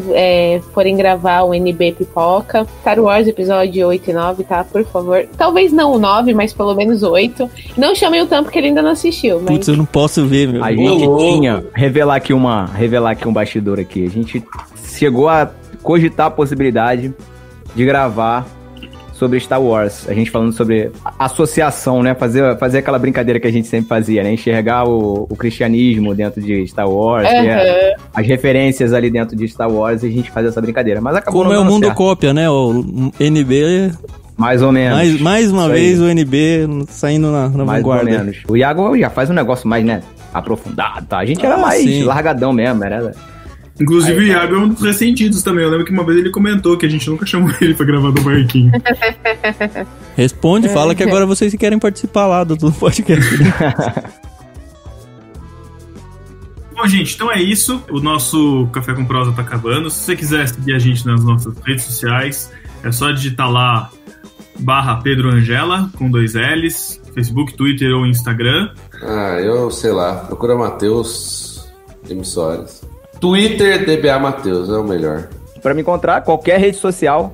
forem gravar o NB Pipoca, Star Wars episódio 8 e 9, tá? Por favor. Talvez não o 9, mas pelo menos o 8. Não chamem o Tam, porque ele ainda não assistiu. Mas... Putz, eu não posso ver, meu. A gente tinha, revelar aqui um bastidor aqui, a gente chegou a cogitar a possibilidade de gravar sobre Star Wars, a gente falando sobre associação, né, fazer aquela brincadeira que a gente sempre fazia, né, enxergar o cristianismo dentro de Star Wars, as referências ali dentro de Star Wars, e a gente faz essa brincadeira, mas acabou como não é o mundo certo. Cópia, né, o NB... Mais ou menos. Mais uma vez o NB saindo na vanguarda. Mais ou menos. O Iago já faz um negócio mais, né, aprofundado, tá? A gente era mais largadão mesmo, era... Inclusive o Iago é um dos ressentidos também. Eu lembro que uma vez ele comentou que a gente nunca chamou ele pra gravar do barquinho. Responde, fala que agora vocês querem participar lá do podcast. Bom, gente, então é isso. O nosso Café com Prosa tá acabando. Se você quiser seguir a gente nas nossas redes sociais, é só digitar lá /Pedro Angela, com 2 L's, Facebook, Twitter ou Instagram. Eu sei lá, procura Matheus M. Soares. Twitter, DBA Matheus, é o melhor. Pra me encontrar, qualquer rede social,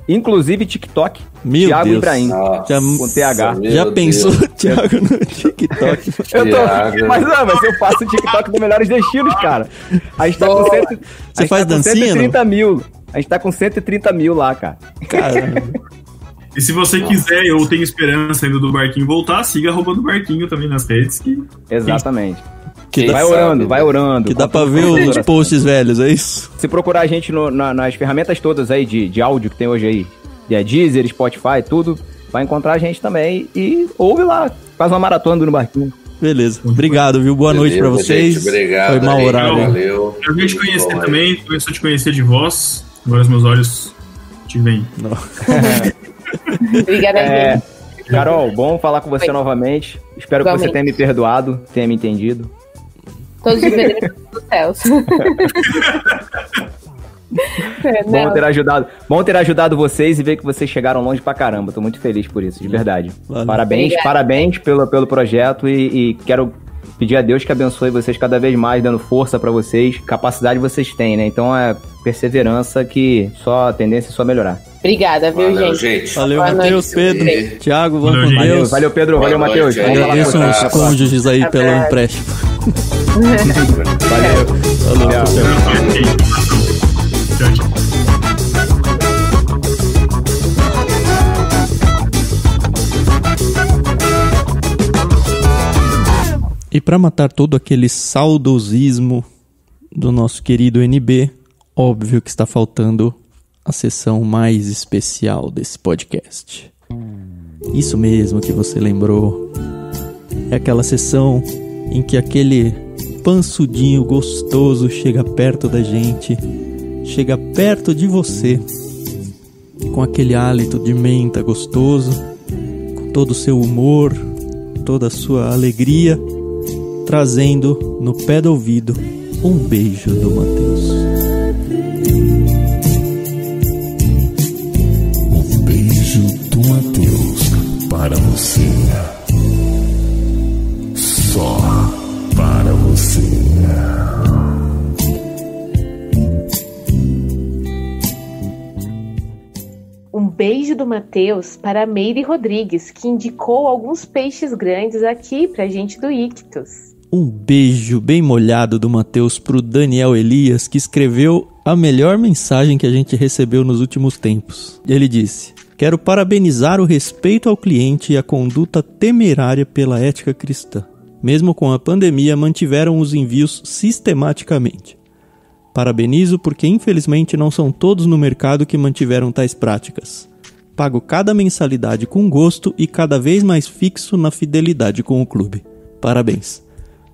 inclusive TikTok, meu Thiago Deus. Ibrahim, com TH. Já pensou, Thiago, no TikTok? Mas eu faço o TikTok do Melhores Destinos, cara. A gente tá com Você faz dancinha, 130 mil. A gente tá com 130 mil lá, cara. Caramba. E se você quiser, ou tem esperança ainda do Barquinho voltar, siga @do Barquinho também nas redes. Exatamente. Vai orando. Que dá pra ver os posts velhos, é isso? Se procurar a gente nas ferramentas todas aí de áudio que tem hoje aí, de Deezer, Spotify, tudo, vai encontrar a gente também e ouve lá, faz uma maratona no Barquinho. Beleza, obrigado, viu? Boa noite pra vocês. Gente, obrigado. Foi mau horário. Valeu. Eu vim te conhecer também, começou a te conhecer de voz, agora os meus olhos te veem. Obrigada, gente. Carol, bom falar com você novamente. Espero que você tenha me perdoado, tenha me entendido. Todos os benefícios dos céus. Bom ter ajudado vocês e ver que vocês chegaram longe pra caramba. Tô muito feliz por isso, de verdade. Valeu. Parabéns pelo projeto e quero pedir a Deus que abençoe vocês cada vez mais, dando força pra vocês. Capacidade vocês têm, né? Então é perseverança que a tendência é só melhorar. Obrigada, viu, gente? Valeu, Matheus, Pedro, Thiago, vamos com Deus. Valeu, Pedro. Valeu, Matheus. Agradeço aos cônjuges aí pelo empréstimo. Valeu. Tchau. E para matar todo aquele saudosismo do nosso querido NB, óbvio que está faltando a sessão mais especial desse podcast. Isso mesmo que você lembrou. É aquela sessão em que aquele pansudinho gostoso chega perto da gente, chega perto de você, com aquele hálito de menta gostoso, com todo o seu humor, toda a sua alegria, trazendo no pé do ouvido um beijo do Matheus. Um beijo do Matheus para você. Só para você. Um beijo do Matheus para a Meire Rodrigues, que indicou alguns peixes grandes aqui pra gente do Ictus. Um beijo bem molhado do Matheus pro Daniel Elias, que escreveu a melhor mensagem que a gente recebeu nos últimos tempos. Ele disse: quero parabenizar o respeito ao cliente e a conduta temerária pela ética cristã. Mesmo com a pandemia, mantiveram os envios sistematicamente. Parabenizo porque infelizmente não são todos no mercado que mantiveram tais práticas. Pago cada mensalidade com gosto e cada vez mais fixo na fidelidade com o clube. Parabéns.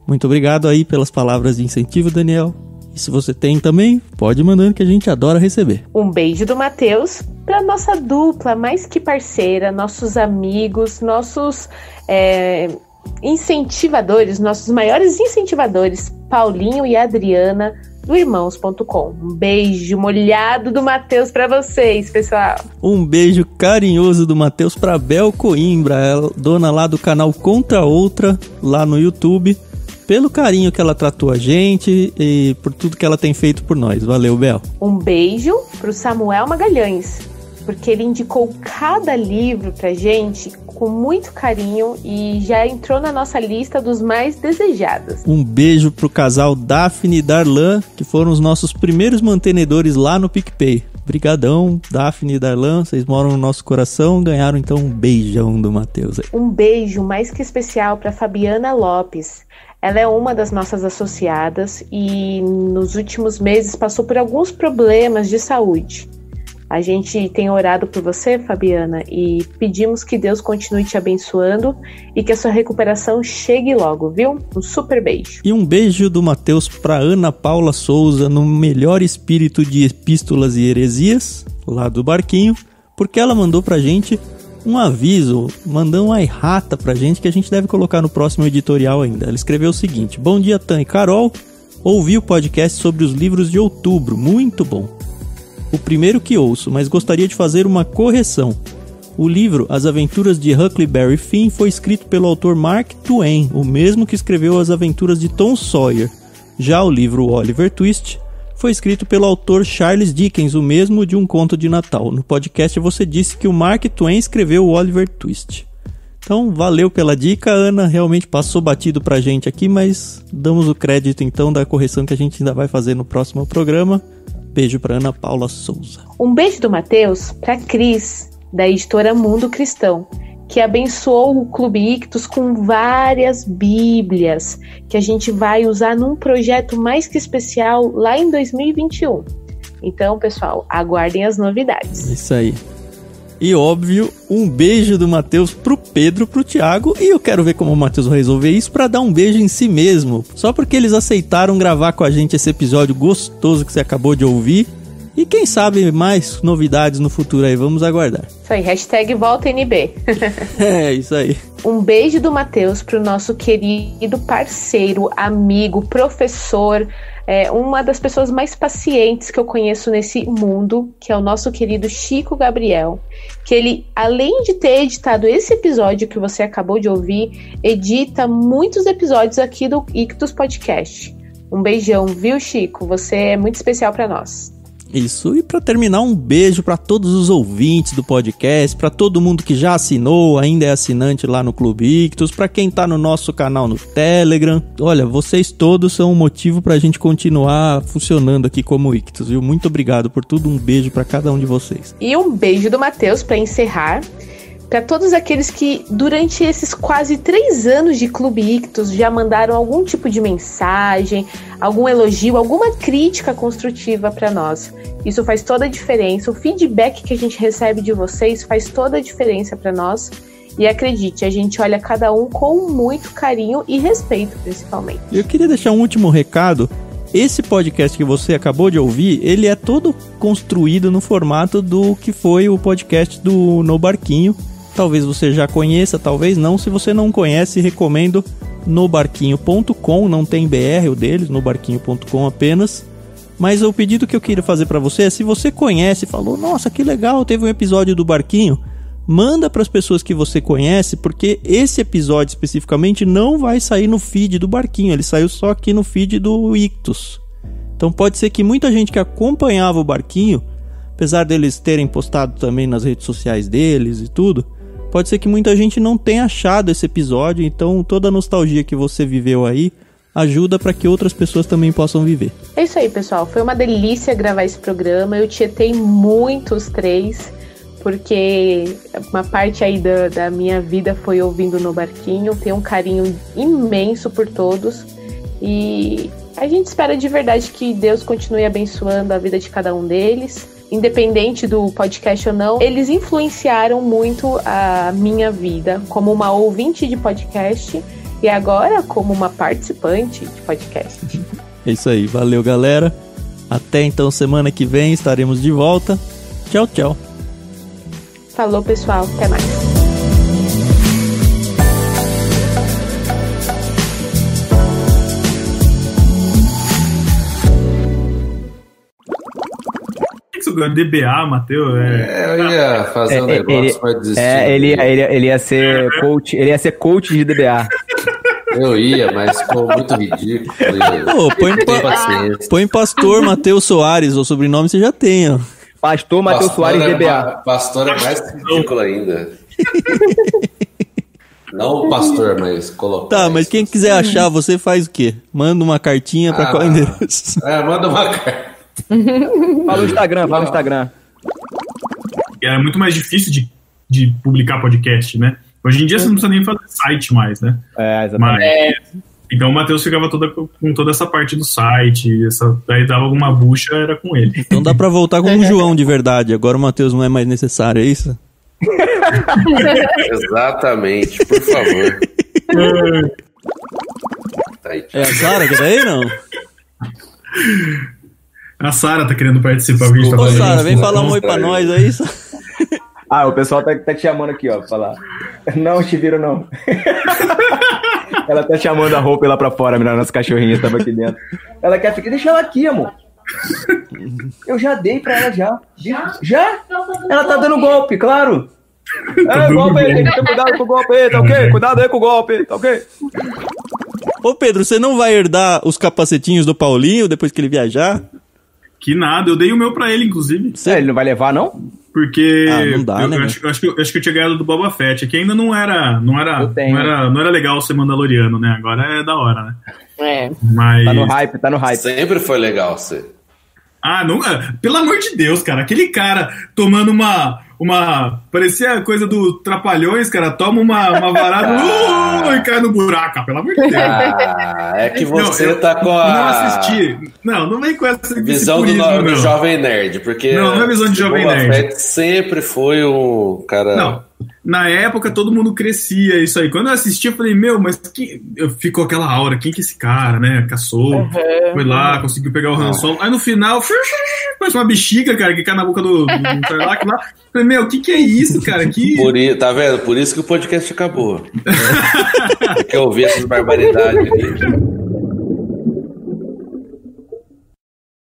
Muito obrigado aí pelas palavras de incentivo, Daniel. E se você tem também, pode mandando que a gente adora receber. Um beijo do Matheus para nossa dupla mais que parceira, nossos amigos, nossos incentivadores, nossos maiores incentivadores, Paulinho e Adriana, do irmãos.com. Um beijo molhado do Matheus pra vocês, pessoal. Um beijo carinhoso do Matheus pra Bel Coimbra, ela, dona lá do canal Contra Outra, lá no YouTube, pelo carinho que ela tratou a gente e por tudo que ela tem feito por nós. Valeu, Bel. Um beijo pro Samuel Magalhães, porque ele indicou cada livro pra gente com muito carinho e já entrou na nossa lista dos mais desejados. Um beijo pro casal Daphne e Darlan, que foram os nossos primeiros mantenedores lá no PicPay. Brigadão, Daphne e Darlan, vocês moram no nosso coração, ganharam então um beijão do Matheus aí. Um beijo mais que especial pra Fabiana Lopes. Ela é uma das nossas associadas e nos últimos meses passou por alguns problemas de saúde. A gente tem orado por você, Fabiana, e pedimos que Deus continue te abençoando e que a sua recuperação chegue logo, viu? Um super beijo. E um beijo do Matheus pra Ana Paula Souza, no melhor espírito de epístolas e heresias, lá do Barquinho, porque ela mandou pra gente um aviso, mandou uma errata pra gente que a gente deve colocar no próximo editorial ainda. Ela escreveu o seguinte: bom dia, Tan e Carol, ouvi o podcast sobre os livros de outubro, muito bom. O primeiro que ouço, mas gostaria de fazer uma correção. O livro As Aventuras de Huckleberry Finn foi escrito pelo autor Mark Twain, o mesmo que escreveu As Aventuras de Tom Sawyer. Já o livro Oliver Twist foi escrito pelo autor Charles Dickens, o mesmo de Um Conto de Natal. No podcast você disse que o Mark Twain escreveu o Oliver Twist. Então, valeu pela dica, Ana. Realmente passou batido pra gente aqui, mas damos o crédito então da correção que a gente ainda vai fazer no próximo programa. Beijo pra Ana Paula Souza. Um beijo do Matheus pra Cris, da editora Mundo Cristão, que abençoou o Clube Ictus com várias bíblias, que a gente vai usar num projeto mais que especial lá em 2021. Então, pessoal, aguardem as novidades. Isso aí. E óbvio, um beijo do Matheus pro Pedro, pro Thiago, e eu quero ver como o Matheus vai resolver isso pra dar um beijo em si mesmo, só porque eles aceitaram gravar com a gente esse episódio gostoso que você acabou de ouvir. E quem sabe mais novidades no futuro aí, vamos aguardar. Isso aí, hashtag VoltaNB. É, isso aí. Um beijo do Matheus pro nosso querido parceiro, amigo, professor, uma das pessoas mais pacientes que eu conheço nesse mundo, que é o nosso querido Chico Gabriel, que ele, além de ter editado esse episódio que você acabou de ouvir, edita muitos episódios aqui do Ictus Podcast. Um beijão, viu, Chico? Você é muito especial pra nós. Isso, e para terminar, um beijo para todos os ouvintes do podcast, para todo mundo que já assinou, ainda é assinante lá no Clube Ictus, para quem tá no nosso canal no Telegram. Olha, vocês todos são um motivo pra gente continuar funcionando aqui como Ictus, viu? Muito obrigado por tudo, um beijo para cada um de vocês. E um beijo do Matheus para encerrar, para todos aqueles que durante esses quase 3 anos de Clube Ictus já mandaram algum tipo de mensagem, algum elogio, alguma crítica construtiva para nós. Isso faz toda a diferença, o feedback que a gente recebe de vocês faz toda a diferença para nós. E acredite, a gente olha cada um com muito carinho e respeito, principalmente. Eu queria deixar um último recado. Esse podcast que você acabou de ouvir, ele é todo construído no formato do que foi o podcast do No Barquinho. Talvez você já conheça, talvez não. Se você não conhece, recomendo nobarquinho.com, não tem BR o deles, nobarquinho.com apenas. Mas o pedido que eu queria fazer para você é, se você conhece, falou, nossa, que legal, teve um episódio do Barquinho, manda para as pessoas que você conhece, porque esse episódio especificamente não vai sair no feed do Barquinho, ele saiu só aqui no feed do Ictus. Então pode ser que muita gente que acompanhava o Barquinho, apesar deles terem postado também nas redes sociais deles e tudo, pode ser que muita gente não tenha achado esse episódio, então toda a nostalgia que você viveu aí ajuda para que outras pessoas também possam viver. É isso aí, pessoal. Foi uma delícia gravar esse programa. Eu tietei muito os 3, porque uma parte aí da minha vida foi ouvindo No Barquinho. Tenho um carinho imenso por todos. E a gente espera de verdade que Deus continue abençoando a vida de cada um deles. Independente do podcast ou não, eles influenciaram muito a minha vida como uma ouvinte de podcast e agora como uma participante de podcast. É isso aí, valeu galera. Até então semana que vem estaremos de volta. Tchau, tchau. Falou pessoal, até mais. agora? DBA, Matheus? Eu ia fazer um negócio pra desistir. Ele ia ser coach. Ele ia ser coach de DBA. Eu ia, mas ficou muito ridículo. Põe pastor Matheus Soares, o sobrenome você já tem, ó. Pastor Matheus Soares DBA. Pastor é mais ridículo ainda. Não o pastor, mas colocar. Tá, mas quem quiser achar, você faz o quê? Manda uma cartinha pra qual endereço? Manda uma carta. Fala no Instagram. Era muito mais difícil de publicar podcast, né? Hoje em dia você não precisa nem fazer site mais, né? Exatamente. Então o Matheus ficava com toda essa parte do site, daí dava alguma bucha, era com ele. Então dá pra voltar com o João de verdade. Agora o Matheus não é mais necessário, é isso? Exatamente, por favor. É a Sara que tá aí, não? A Sara tá querendo participar. Ô, Sara, vem falar um oi pra nós aí. O pessoal tá te chamando aqui, ó, pra falar. Não, Chiviro, não. Ela tá chamando a roupa lá pra fora, a nossa cachorrinha tava aqui dentro. Ela quer ficar, deixa ela aqui, amor. Eu já dei pra ela, já? Ela tá dando golpe, claro. Golpe aí, tem que ter cuidado com o golpe aí, tá ok? Cuidado aí com o golpe, tá ok? Ô, Pedro, você não vai herdar os capacetinhos do Paulinho depois que ele viajar? Que nada, eu dei o meu pra ele, inclusive. Ele não vai levar, não? Porque não dá, né, eu acho que eu tinha ganhado do Boba Fett, que ainda não era legal ser Mandaloriano, né? Agora é da hora, né? Mas... Tá no hype. Sempre foi legal ser. Não, pelo amor de Deus, cara, aquele cara tomando uma parecia coisa do Trapalhões, cara, toma uma varada e cai no buraco, pelo amor de Deus. É que você tá com a... Não assisti. Não vem com essa visão do Jovem Nerd, porque... Não é visão de Jovem Nerd. Fett sempre foi um cara... Não, na época todo mundo crescia isso aí. Quando eu assisti, eu falei, mas ficou aquela aura, quem que é esse cara, né? Caçou, foi lá, conseguiu pegar o Han Solo. Aí no final, parece uma bexiga, cara, que cai na boca do Tarlac lá. Eu falei, o que é isso, cara? Tá vendo? Por isso que o podcast acabou. Porque eu ouvi essas barbaridades ali.